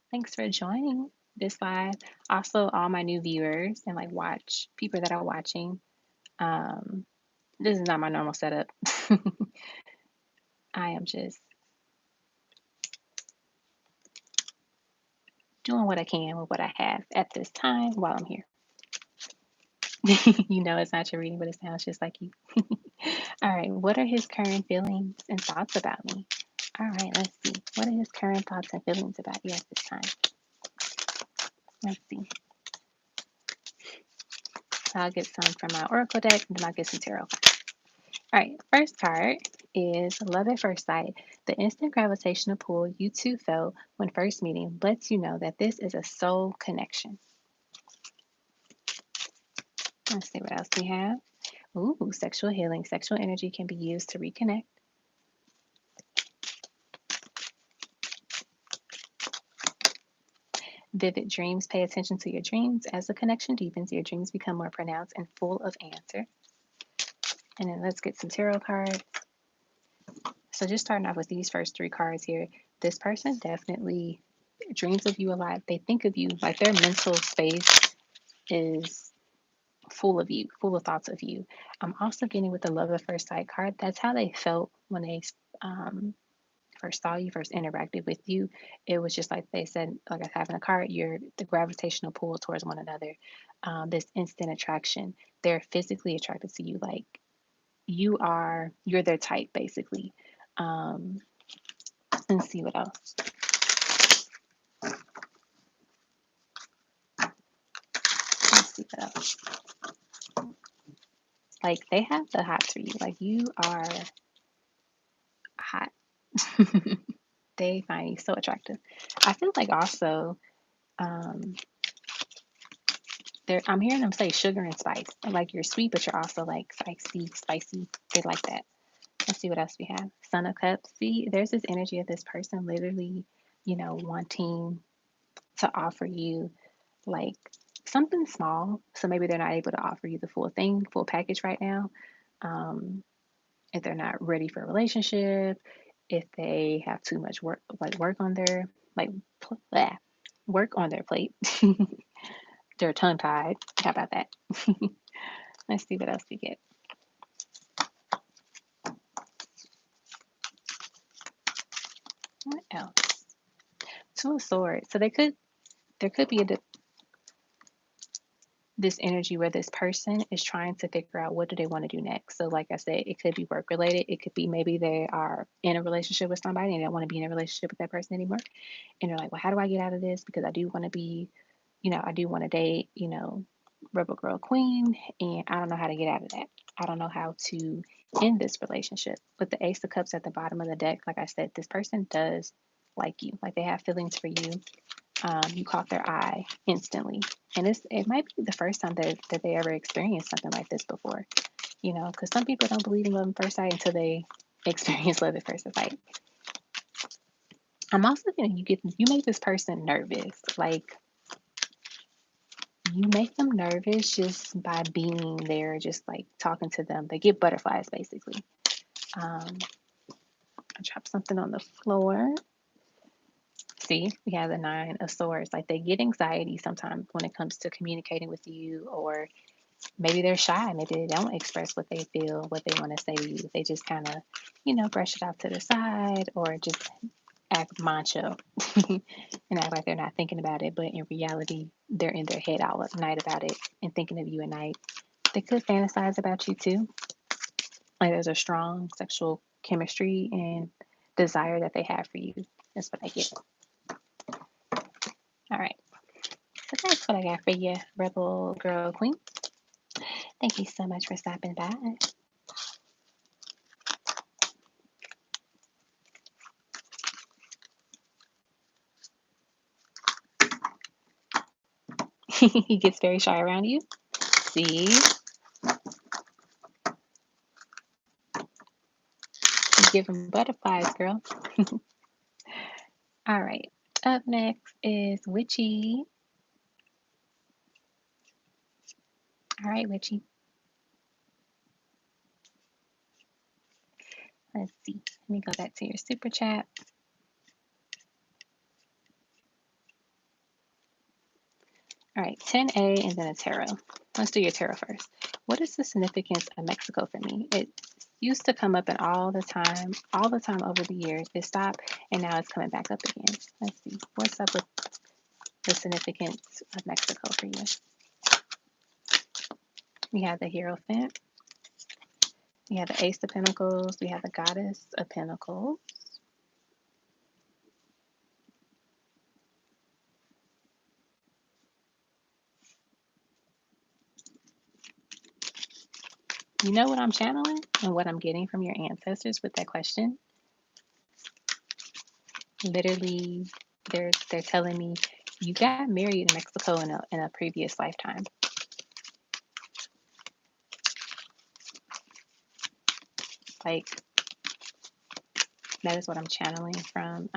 Thanks for joining this live. Also, all my new viewers and like people that are watching. This is not my normal setup. I am just doing what I can with what I have at this time while I'm here. You know, it's not your reading, but it sounds just like you. All right, what are his current feelings and thoughts about me? All right, let's see. What are his current thoughts and feelings about you at this time? Let's see. So I'll get some from my Oracle deck, and then I'll get some tarot cards. All right, first card is Love at First Sight. The instant gravitational pull you two felt when first meeting lets you know that this is a soul connection. Let's see what else we have. Ooh, sexual healing. Sexual energy can be used to reconnect. Vivid dreams. Pay attention to your dreams. As the connection deepens, your dreams become more pronounced and full of answers. And then let's get some tarot cards. So just starting off with these first three cards here, this person definitely dreams of you a lot. They think of you, like their mental space is full of you, full of thoughts of you. I'm also getting with the Love at First Sight card. That's how they felt when they first saw you, first interacted with you. It was just like they said, like I have in a card, you're the gravitational pull towards one another, this instant attraction. They're physically attracted to you, like you're their type, basically. Let's see what else. Let's see what else. Like they have the hots for you. Like you are hot. They find you so attractive. I feel like also, I'm hearing them say sugar and spice. Like you're sweet, but you're also like spicy. They like that. Let's see what else we have. Son of Cups. See, there's this energy of this person literally, wanting to offer you like something small. So maybe they're not able to offer you the full package right now. If they're not ready for a relationship, if they have too much work on their work on their plate. They're tongue tied. How about that? Let's see what else we get. What else? Two of Swords. So there could be this energy where this person is trying to figure out what do they want to do next. So like I said, it could be work related. It could be maybe they are in a relationship with somebody and they don't want to be in a relationship with that person anymore. And they're like, well, how do I get out of this? Because I do want to be, I do want to date, Rebel Girl Queen, and I don't know how to get out of that. I don't know how to end this relationship. With the Ace of Cups at the bottom of the deck, like I said, this person does like you. Like they have feelings for you. you caught their eye instantly. And it might be the first time that they ever experienced something like this before, because some people don't believe in love at first sight until they experience love at first sight. I'm also thinking you make this person nervous. Like, you make them nervous just by being there, just like talking to them. They get butterflies, basically. I dropped something on the floor. See, we have the Nine of Swords. Like, they get anxiety sometimes when it comes to communicating with you, or maybe they're shy. Maybe they don't express what they feel, what they want to say to you. They just kind of, brush it off to the side, or just act macho and act like they're not thinking about it. But in reality, they're in their head all night about it and thinking of you at night. They could fantasize about you too. Like, there's a strong sexual chemistry and desire that they have for you. That's what I get. All right. So that's what I got for you, Rebel Girl Queen. Thank you so much for stopping by. He gets very shy around you. See? You give him butterflies, girl. All right. Up next is Witchy. All right, Witchy. Let's see. Let me go back to your super chat. All right, 10A and then a tarot. Let's do your tarot first. What is the significance of Mexico for me? It used to come up all the time over the years. It stopped and now it's coming back up again. Let's see. What's up with the significance of Mexico for you? We have the Hierophant. We have the Ace of Pentacles. We have the Goddess of Pentacles. You know what I'm channeling and what I'm getting from your ancestors with that question? Literally, they're telling me you got married in Mexico in a previous lifetime. Like, that is what I'm channeling from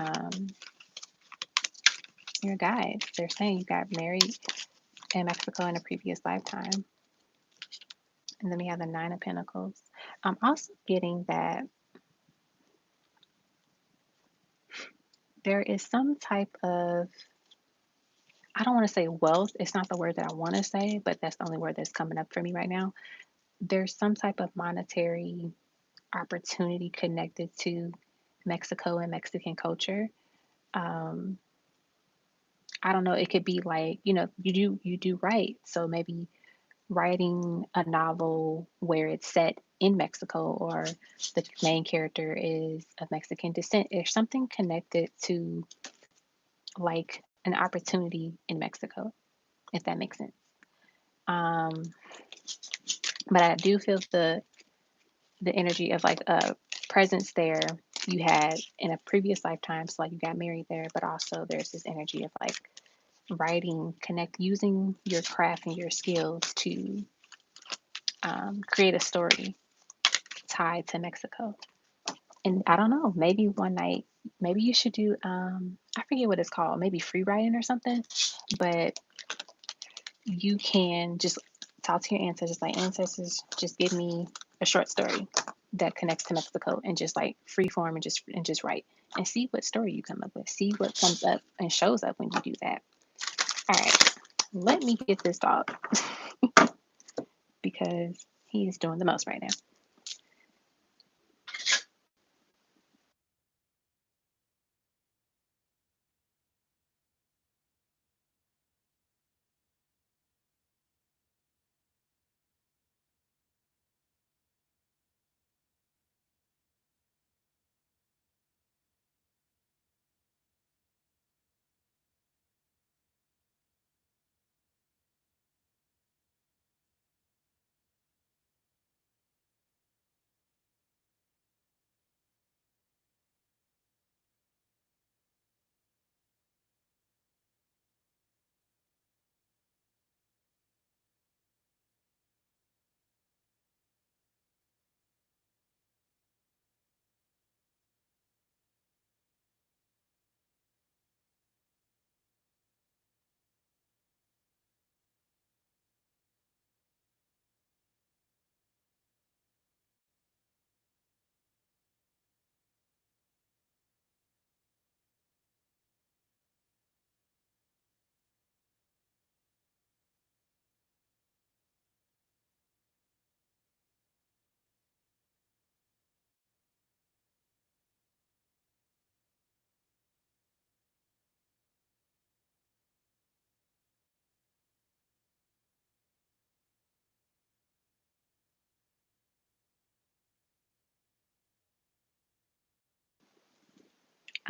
your guides. They're saying you got married in Mexico in a previous lifetime. And then we have the Nine of Pentacles. I'm also getting that there is some type of, I don't want to say wealth. It's not the word that I want to say, but that's the only word that's coming up for me right now. There's some type of monetary opportunity connected to Mexico and Mexican culture. Um, I don't know. It could be like, you do write. So maybe writing a novel where it's set in Mexico, or the main character is of Mexican descent. There's something connected to like an opportunity in Mexico, if that makes sense. Um, but I do feel the energy of like a presence there you had in a previous lifetime. So like you got married there, but also there's this energy of like writing, using your craft and your skills to create a story tied to Mexico. And I don't know, maybe one night, maybe you should do, I forget what it's called, maybe free writing or something, but you can just talk to your ancestors, like, ancestors, just give me a short story that connects to Mexico, and just like free form, and just write and see what story you come up with. See what comes up and shows up when you do that. All right, let me get this dog because he is doing the most right now.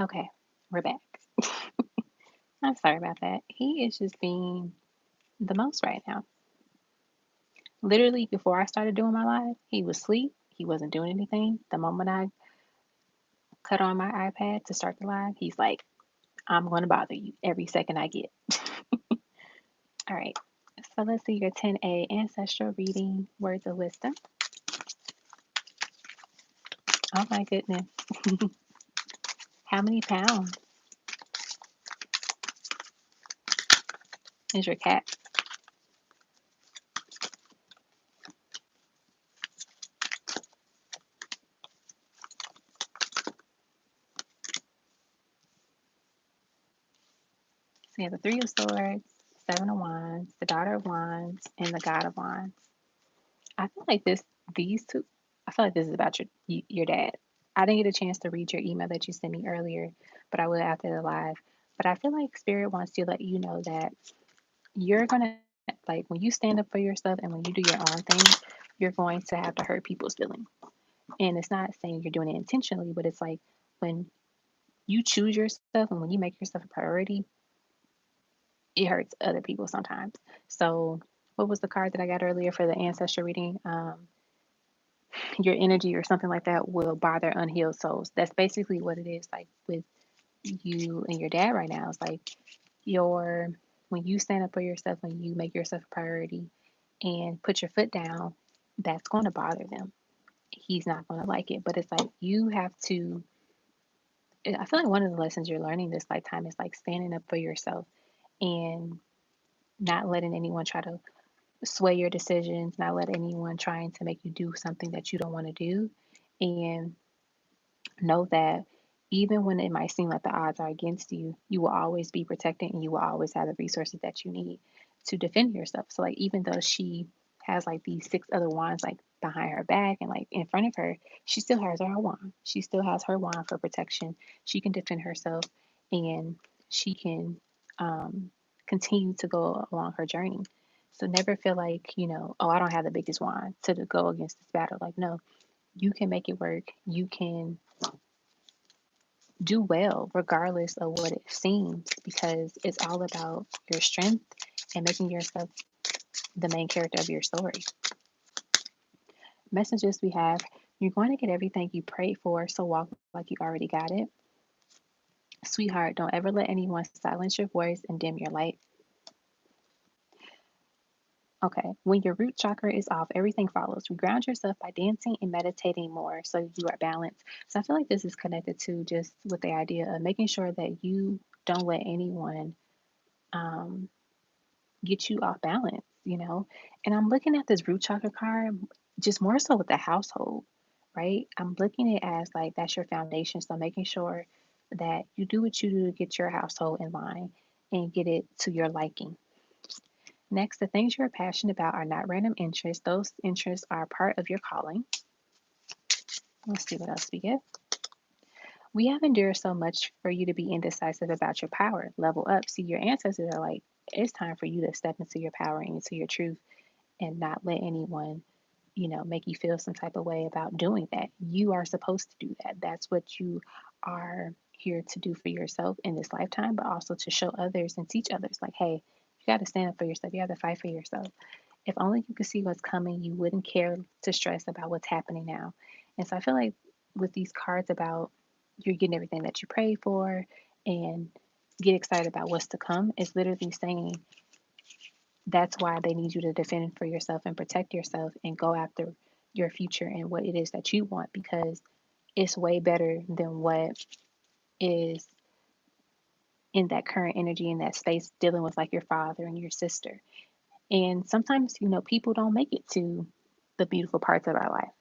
Okay, we're back. I'm sorry about that. He is just being the most right now. Literally, before I started doing my live, he was asleep. He wasn't doing anything. The moment I cut on my iPad to start the live, he's like, I'm going to bother you every second I get. All right. So let's see your 10A Ancestral Reading, Words of Wisdom. Oh my goodness. How many pounds is your cat? So you have the Three of Swords, Seven of Wands, the Daughter of Wands, and the God of Wands. I feel like these two, I feel like this is about your dad. I didn't get a chance to read your email that you sent me earlier, but I will after the live. But I feel like Spirit wants to let you know that you're gonna, like, when you stand up for yourself and when you do your own thing, you're going to have to hurt people's feelings. And it's not saying you're doing it intentionally, but it's like when you choose yourself and when you make yourself a priority, it hurts other people sometimes. So, what was the card that I got earlier for the ancestral reading? Your energy or something like that will bother unhealed souls. That's basically what it is, like with you and your dad right now. It's like your when you stand up for yourself, when you make yourself a priority and put your foot down, that's going to bother them. He's not going to like it, but it's like you have to. I feel like one of the lessons you're learning this lifetime is like standing up for yourself and not letting anyone try to sway your decisions, not let anyone trying to make you do something that you don't want to do. And know that even when it might seem like the odds are against you, you will always be protected and you will always have the resources that you need to defend yourself. So like even though she has like these six other wands like behind her back and like in front of her, she still has her wand. She still has her wand for protection. She can defend herself and she can continue to go along her journey. So never feel like, oh, I don't have the biggest wand to go against this battle. Like, no, you can make it work. You can do well regardless of what it seems because it's all about your strength and making yourself the main character of your story. Messages we have: you're going to get everything you prayed for, so walk like you already got it. Sweetheart, don't ever let anyone silence your voice and dim your light. Okay, when your root chakra is off, everything follows. Reground yourself by dancing and meditating more so you are balanced. So I feel like this is connected to just with the idea of making sure that you don't let anyone um, get you off balance. And I'm looking at this root chakra card just more so with the household, right? I'm looking at it as like that's your foundation. So making sure that you do what you do to get your household in line and get it to your liking. Next, the things you're passionate about are not random interests. Those interests are part of your calling. Let's see what else we get. We have endured so much for you to be indecisive about your power. Level up. See, your ancestors are like, it's time for you to step into your power and into your truth and not let anyone, make you feel some type of way about doing that. You are supposed to do that. That's what you are here to do for yourself in this lifetime, but also to show others and teach others like, hey, you got to stand up for yourself. You have to fight for yourself. If only you could see what's coming, you wouldn't care to stress about what's happening now. And so I feel like with these cards about you're getting everything that you pray for and get excited about what's to come, it's literally saying that's why they need you to defend for yourself and protect yourself and go after your future and what it is that you want because it's way better than what is in that current energy in that space dealing with like your father and your sister. And sometimes, people don't make it to the beautiful parts of our life.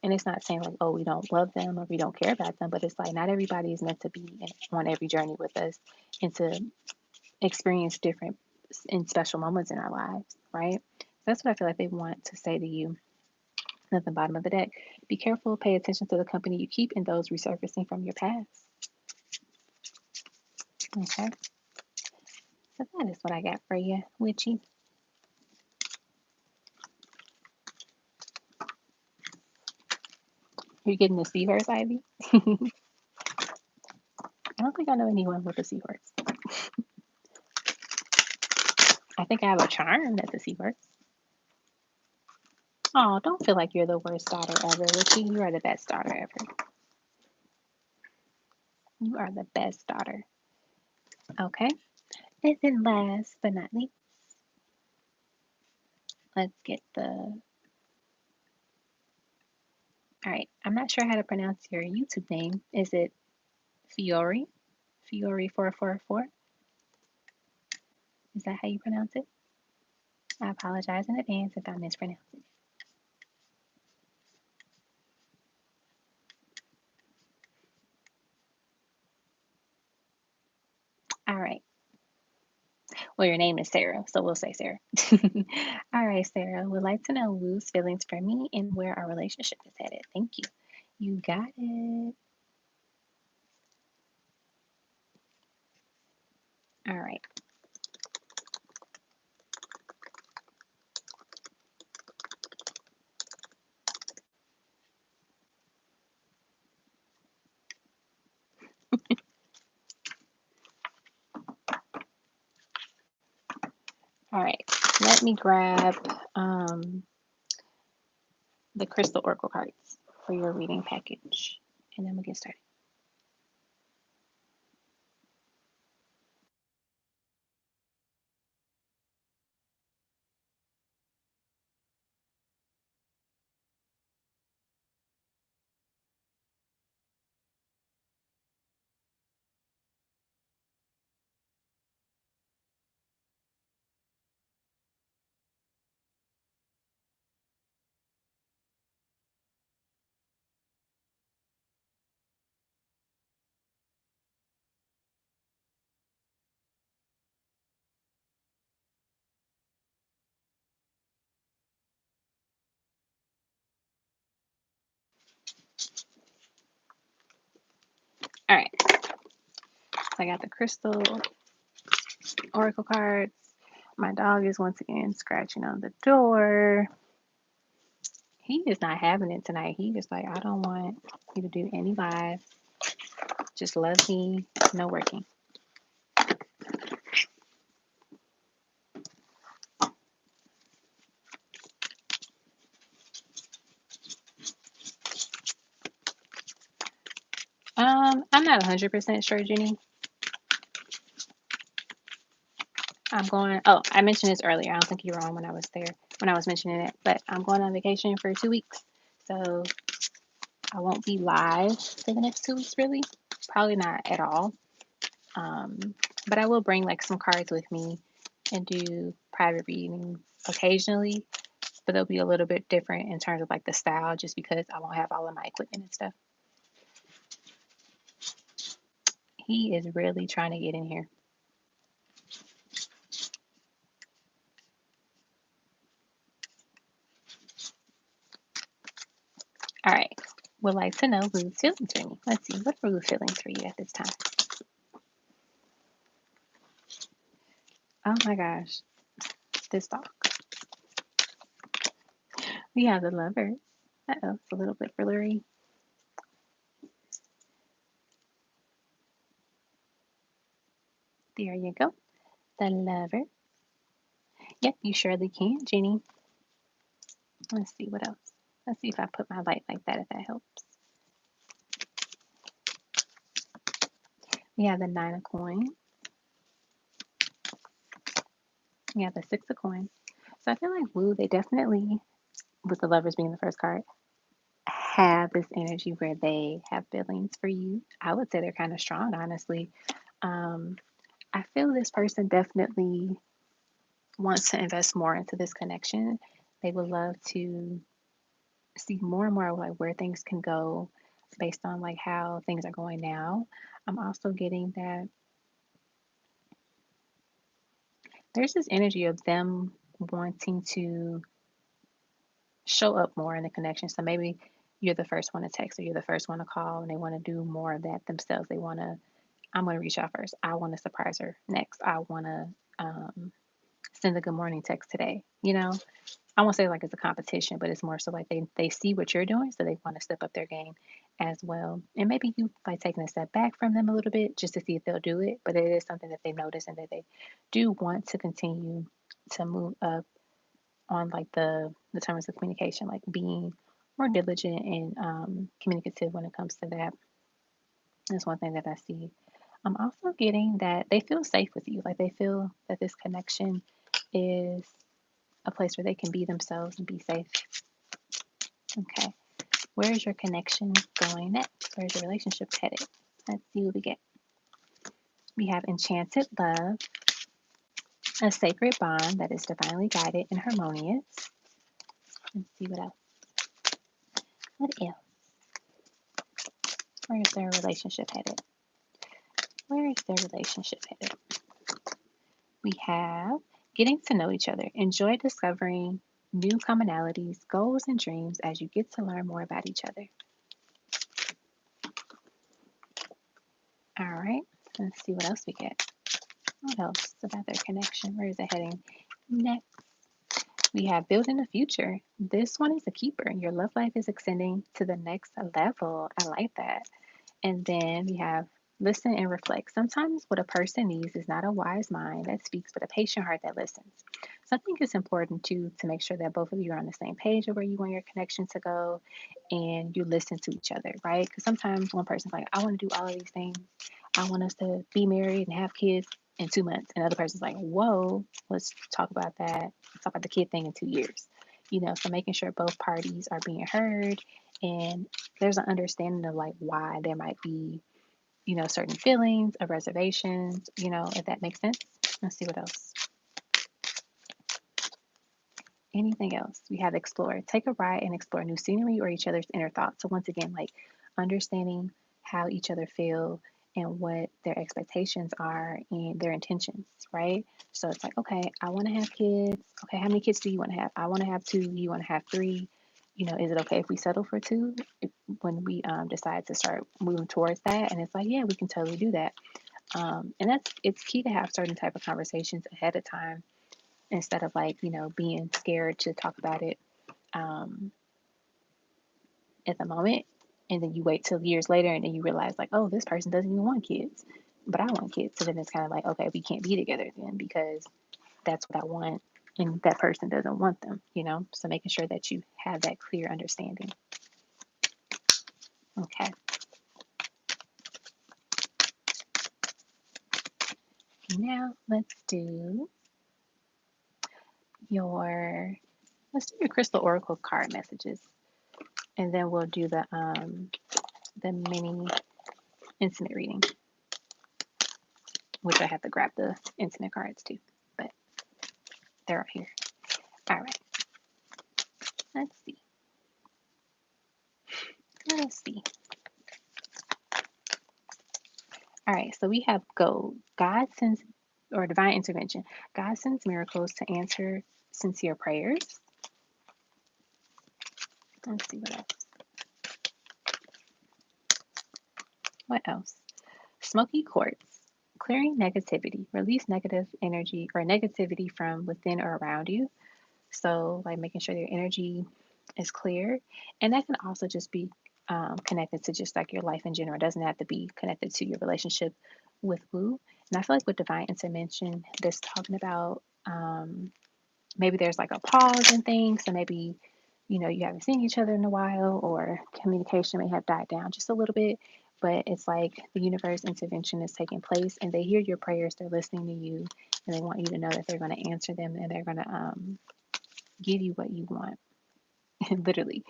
And it's not saying like, oh, we don't love them or we don't care about them, but it's like not everybody is meant to be on every journey with us and to experience different and special moments in our lives, right? That's what I feel like they want to say to you at the bottom of the deck. Be careful, pay attention to the company you keep and those resurfacing from your past. Okay, so that is what I got for you, Witchy. You're getting the sea verse, Ivy? don't think I know anyone with a seahorse. I think I have a charm that's a seahorse. Oh, don't feel like you're the worst daughter ever, Richie. You are the best daughter ever. You are the best daughter. Okay. And then last but not least, let's get the... All right. I'm not sure how to pronounce your YouTube name. Is it Fiore? Fiore 444? Is that how you pronounce it? I apologize in advance if I mispronounce it. All right. Well, your name is Sarah, so we'll say Sarah. All right, Sarah. Would like to know Wu's feelings for me and where our relationship is headed. Thank you. You got it. All right. All right. Let me grab the crystal oracle cards for your reading package, and then we'll get started. All right. So I got the crystal oracle cards. My dog is once again scratching on the door. He is not having it tonight. He just like, I don't want you to do any live. Just love me, no working. I'm not 100% sure, Jenny. I'm going, oh, I mentioned this earlier. I don't think you were on when I was there, when I was mentioning it, but I'm going on vacation for 2 weeks. So I won't be live for the next 2 weeks, really. Probably not at all. But I will bring like some cards with me and do private readings occasionally, but they'll be a little bit different in terms of like the style, just because I won't have all of my equipment and stuff. He is really trying to get in here. All right. Would like to know Ruth's feelings for me. Let's see. What are Ruth's feelings for you at this time? Oh my gosh. This dog. We have the lover. Uh-oh. It's a little bit blurry. There you go. The lover. Yep, you surely can, Jenny. Let's see what else. Let's see if I put my light like that, if that helps. We have the 9 of coins. We have the 6 of coins. So I feel like Woo, they definitely, with the lovers being the first card, have this energy where they have feelings for you. I would say they're kind of strong, honestly. I feel this person definitely wants to invest more into this connection. They would love to see more and more of like where things can go based on like how things are going now. I'm also getting that there's this energy of them wanting to show up more in the connection. So maybe you're the first one to text or you're the first one to call and they want to do more of that themselves. They want to, I'm going to reach out first. I want to surprise her next. I want to send a good morning text today. You know, I won't say like it's a competition, but it's more so like they see what you're doing. So they want to step up their game as well. And maybe you like taking a step back from them a little bit just to see if they'll do it, but it is something that they've noticed and that they do want to continue to move up on like the terms of communication, like being more diligent and communicative when it comes to that. That's one thing that I see. I'm also getting that they feel safe with you. Like they feel that this connection is a place where they can be themselves and be safe. Okay. Where is your connection going next? Where's your relationship headed? Let's see what we get. We have enchanted love, a sacred bond that is divinely guided and harmonious. Let's see what else. What else? Where is their relationship headed? Where is their relationship headed? We have getting to know each other. Enjoy discovering new commonalities, goals, and dreams as you get to learn more about each other. All right, let's see what else we get. What else about their connection? Where is it heading next? We have building a future. This one is a keeper. Your love life is extending to the next level. I like that. And then we have listen and reflect. Sometimes what a person needs is not a wise mind that speaks, but a patient heart that listens. So I think it's important to make sure that both of you are on the same page of where you want your connection to go and you listen to each other, right? Because sometimes one person's like, I want to do all of these things. I want us to be married and have kids in 2 months. And the other person's like, whoa, let's talk about that. Let's talk about the kid thing in 2 years. So making sure both parties are being heard and there's an understanding of like why there might be, certain feelings of reservations, if that makes sense. Let's see what else. Anything else? We have explore. Take a ride and explore new scenery or each other's inner thoughts. So once again, like understanding how each other feel and what their expectations are and their intentions, right? So it's like, okay, I want to have kids. Okay, how many kids do you want to have? I want to have 2. You want to have 3. Is it okay if we settle for 2 when we decide to start moving towards that? And it's like, yeah, we can totally do that. And it's key to have certain type of conversations ahead of time instead of like, being scared to talk about it um, at the moment. And then you wait till years later and then you realize like, oh, this person doesn't even want kids, but I want kids. So then it's kind of like, okay, we can't be together then because that's what I want and that person doesn't want them. So making sure that you have that clear understanding. Okay. Now let's do your crystal oracle card messages, and then we'll do the mini intimate reading, which I have to grab the intimate cards too, but they're up here. All right. Let's see. All right. So we have gold. God sends, or divine intervention. God sends miracles to answer sincere prayers. Let's see what else. What else? Smoky quartz. Clearing negativity. Release negative energy or negativity from within or around you. So, like making sure your energy is clear. And that can also just be connected to just like your life in general. It doesn't have to be connected to your relationship with Woo. And I feel like with divine intervention, this talking about maybe there's like a pause in things. So maybe, you haven't seen each other in a while or communication may have died down just a little bit. But it's like the universe intervention is taking place and they hear your prayers, they're listening to you, and they want you to know that they're going to answer them and they're going to give you what you want. Literally.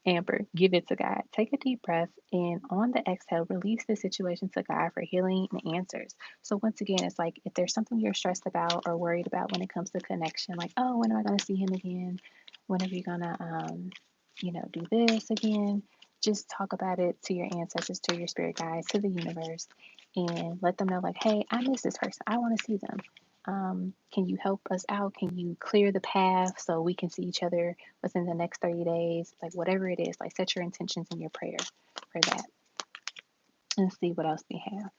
Amber, give it to God. Take a deep breath and on the exhale, release the situation to God for healing and answers. So once again, it's like if there's something you're stressed about or worried about when it comes to connection, like, oh, when am I going to see him again? When are we going to, do this again? Just talk about it to your ancestors, to your spirit guides, to the universe, and let them know, like, hey, I miss this person. I want to see them. Can you help us out? Can you clear the path so we can see each other within the next 30 days? Like whatever it is, like set your intentions in your prayer for that. Let's see what else we have.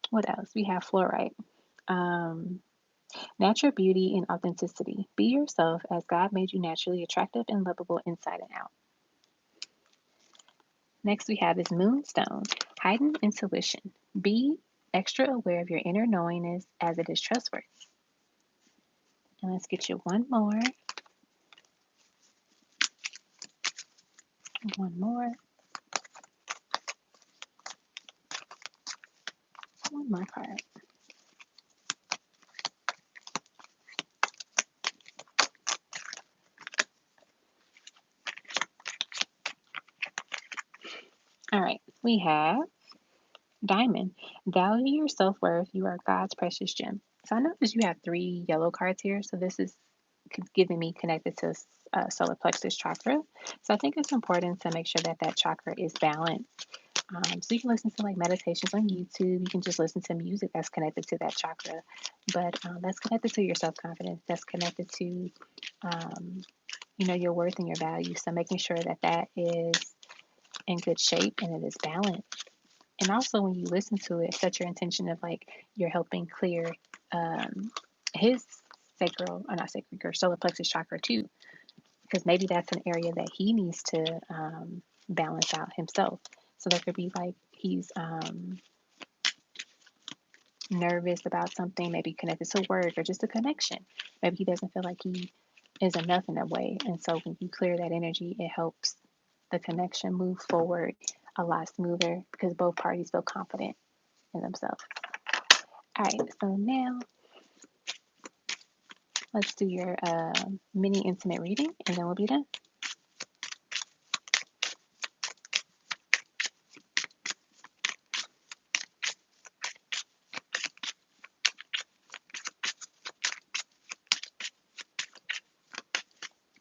What else? We have fluorite. Natural beauty and authenticity. Be yourself as God made you naturally attractive and lovable inside and out. Next, we have is Moonstone, heightened intuition. Be extra aware of your inner knowingness as it is trustworthy. And let's get you one more. One more. One more card. All right, we have Diamond. Value your self-worth. You are God's precious gem. So I noticed you have 3 yellow cards here. So this is giving me connected to solar plexus chakra. So I think it's important to make sure that that chakra is balanced. So you can listen to like meditations on YouTube. You can just listen to music that's connected to that chakra. But that's connected to your self-confidence. That's connected to, your worth and your value. So making sure that that is in good shape and it is balanced. And also when you listen to it, set your intention of like you're helping clear his sacral, or not sacral, your solar plexus chakra too, because maybe that's an area that he needs to balance out himself. So there could be like he's nervous about something, maybe connected to work or just a connection. Maybe he doesn't feel like he is enough in that way. And so when you clear that energy, it helps the connection move forward a lot smoother because both parties feel confident in themselves. All right, so now let's do your mini intimate reading and then we'll be done.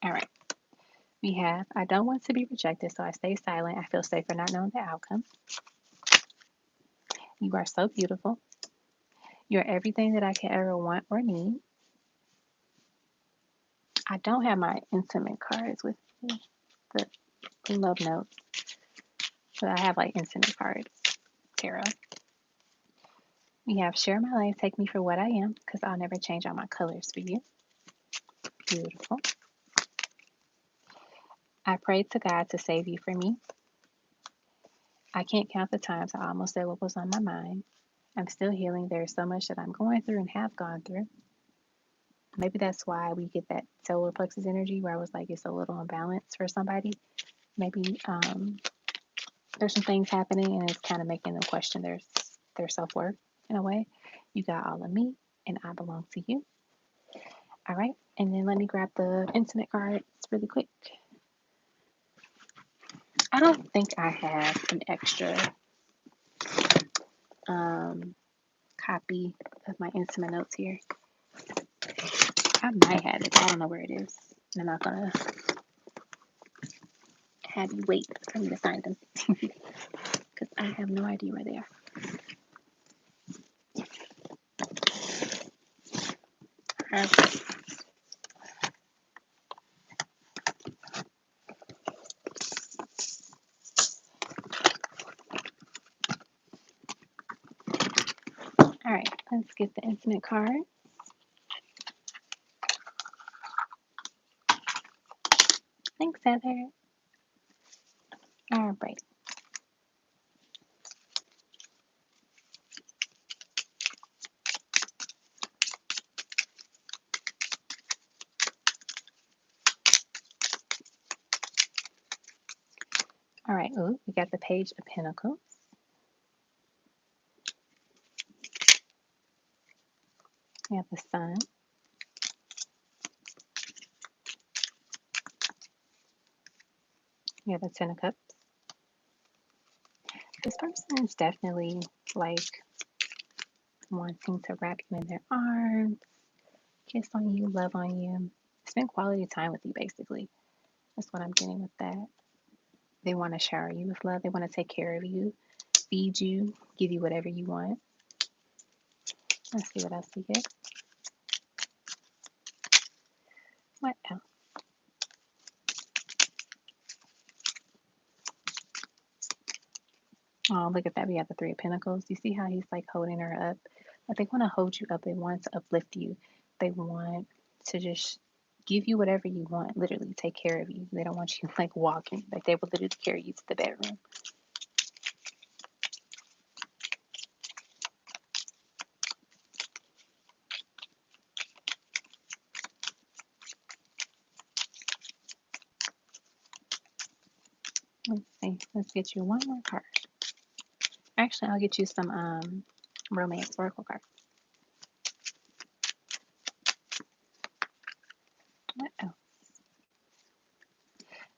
All right. We have, I don't want to be rejected, so I stay silent. I feel safer not knowing the outcome. You are so beautiful. You're everything that I can ever want or need. I don't have my intimate cards with me, the love notes, but I have like intimate cards, tarot. We have share my life, take me for what I am, because I'll never change all my colors for you. Beautiful. I prayed to God to save you from me. I can't count the times I almost said what was on my mind. I'm still healing. There's so much that I'm going through and have gone through. Maybe that's why we get that solar plexus energy where I was like, it's a little unbalanced for somebody. Maybe there's some things happening and it's kind of making them question their self-worth in a way. You got all of me and I belong to you. All right. And then let me grab the intimate cards really quick. I don't think I have an extra copy of my intimate notes here. I might have it. I don't know where it is. I'm not going to have you wait for me to find them because I have no idea where they are. Okay. All right, let's get the intimate card. Thanks, Heather. All right. All right. Ooh, we got the Page of Pentacles. We have the Sun. We have the Ten of Cups. This person is definitely like wanting to wrap you in their arms, kiss on you, love on you, spend quality time with you, basically. That's what I'm getting with that. They want to shower you with love. They want to take care of you, feed you, give you whatever you want. Let's see what else we get. What else? Oh, look at that. We have the Three of Pentacles. You see how he's like holding her up? Like they want to hold you up. They want to uplift you. They want to just give you whatever you want, literally take care of you. They don't want you like walking, like they will literally carry you to the bedroom. Let's see. Let's get you one more card. Actually, I'll get you some romance oracle cards. What else?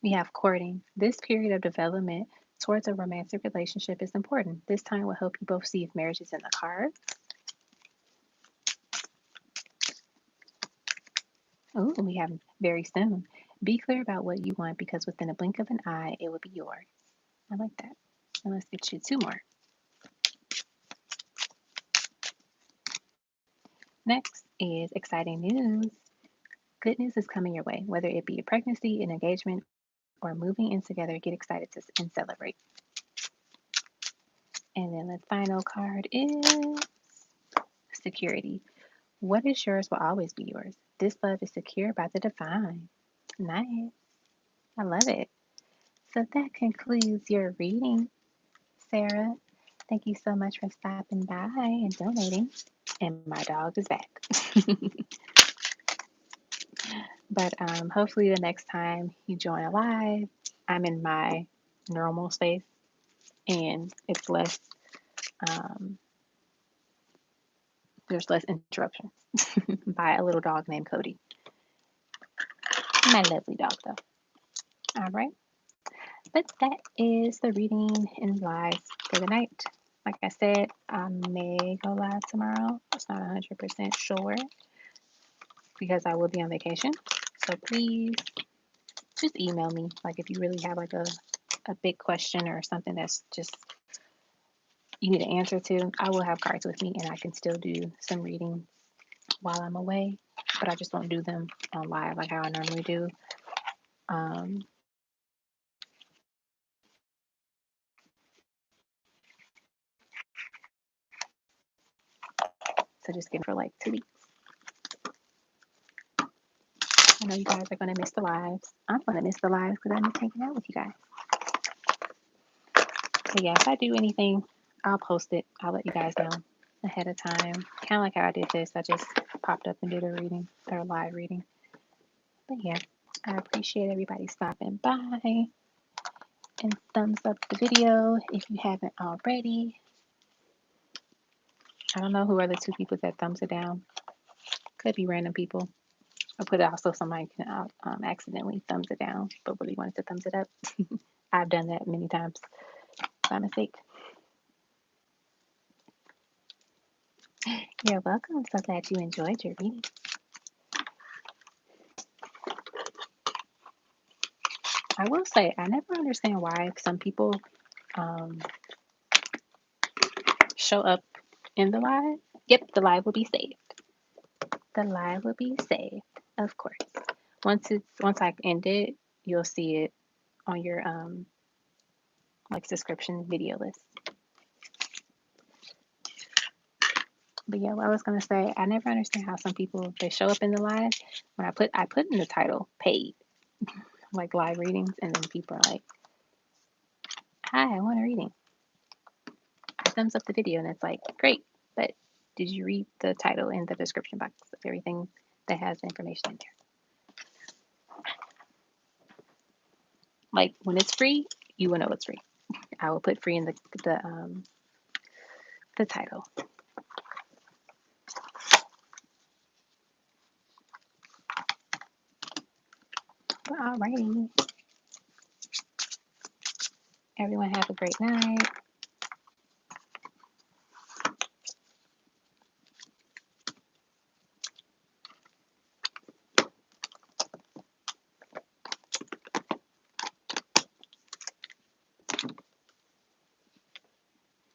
We have courting. This period of development towards a romantic relationship is important. This time will help you both see if marriage is in the cards. Oh, we have very soon. Be clear about what you want because within a blink of an eye, it will be yours. I like that. And let's get you two more. Next is exciting news. Good news is coming your way, whether it be a pregnancy, an engagement, or moving in together. Get excited and celebrate. And then the final card is security. What is yours will always be yours. This love is secure by the divine. Nice. I love it. So that concludes your reading, Sarah. Thank you so much for stopping by and donating. And my dog is back. But hopefully the next time you join a live, I'm in my normal space and it's less, there's less interruptions by a little dog named Cody. My lovely dog, though. All right. But that is the reading and live for the night. Like I said, I may go live tomorrow. It's not 100% sure because I will be on vacation. So please just email me. Like if you really have like a big question or something that's just you need an answer to, I will have cards with me and I can still do some reading while I'm away. But I just don't do them on live like how I normally do. So just give me for like 2 weeks. I know you guys are going to miss the lives. I'm going to miss the lives because I miss hanging out with you guys. But yeah, if I do anything, I'll post it. I'll let you guys know ahead of time. Kind of like how I did this. I just popped up and did a reading or a live reading. But yeah, I appreciate everybody stopping by. And thumbs up the video if you haven't already. I don't know who are the two people that thumbs it down. Could be random people. I put it also somebody can accidentally thumbs it down, but really wanted to thumbs it up. I've done that many times by mistake. You're welcome. So glad you enjoyed your reading. I will say, I never understand why some people show up in the live. Yep, the live will be saved. The live will be saved, of course. Once I end it, you'll see it on your like subscription video list. But yeah, what I was gonna say, I never understand how some people they show up in the live when I put in the title paid, like live readings, and then people are like, "Hi, I want a reading." I thumbs up the video, and it's like, "Great, but did you read the title in the description box of everything that has the information in there?" Like when it's free, you will know it's free. I will put free in the title. But alrighty. Everyone have a great night.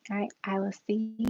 All right, I will see you.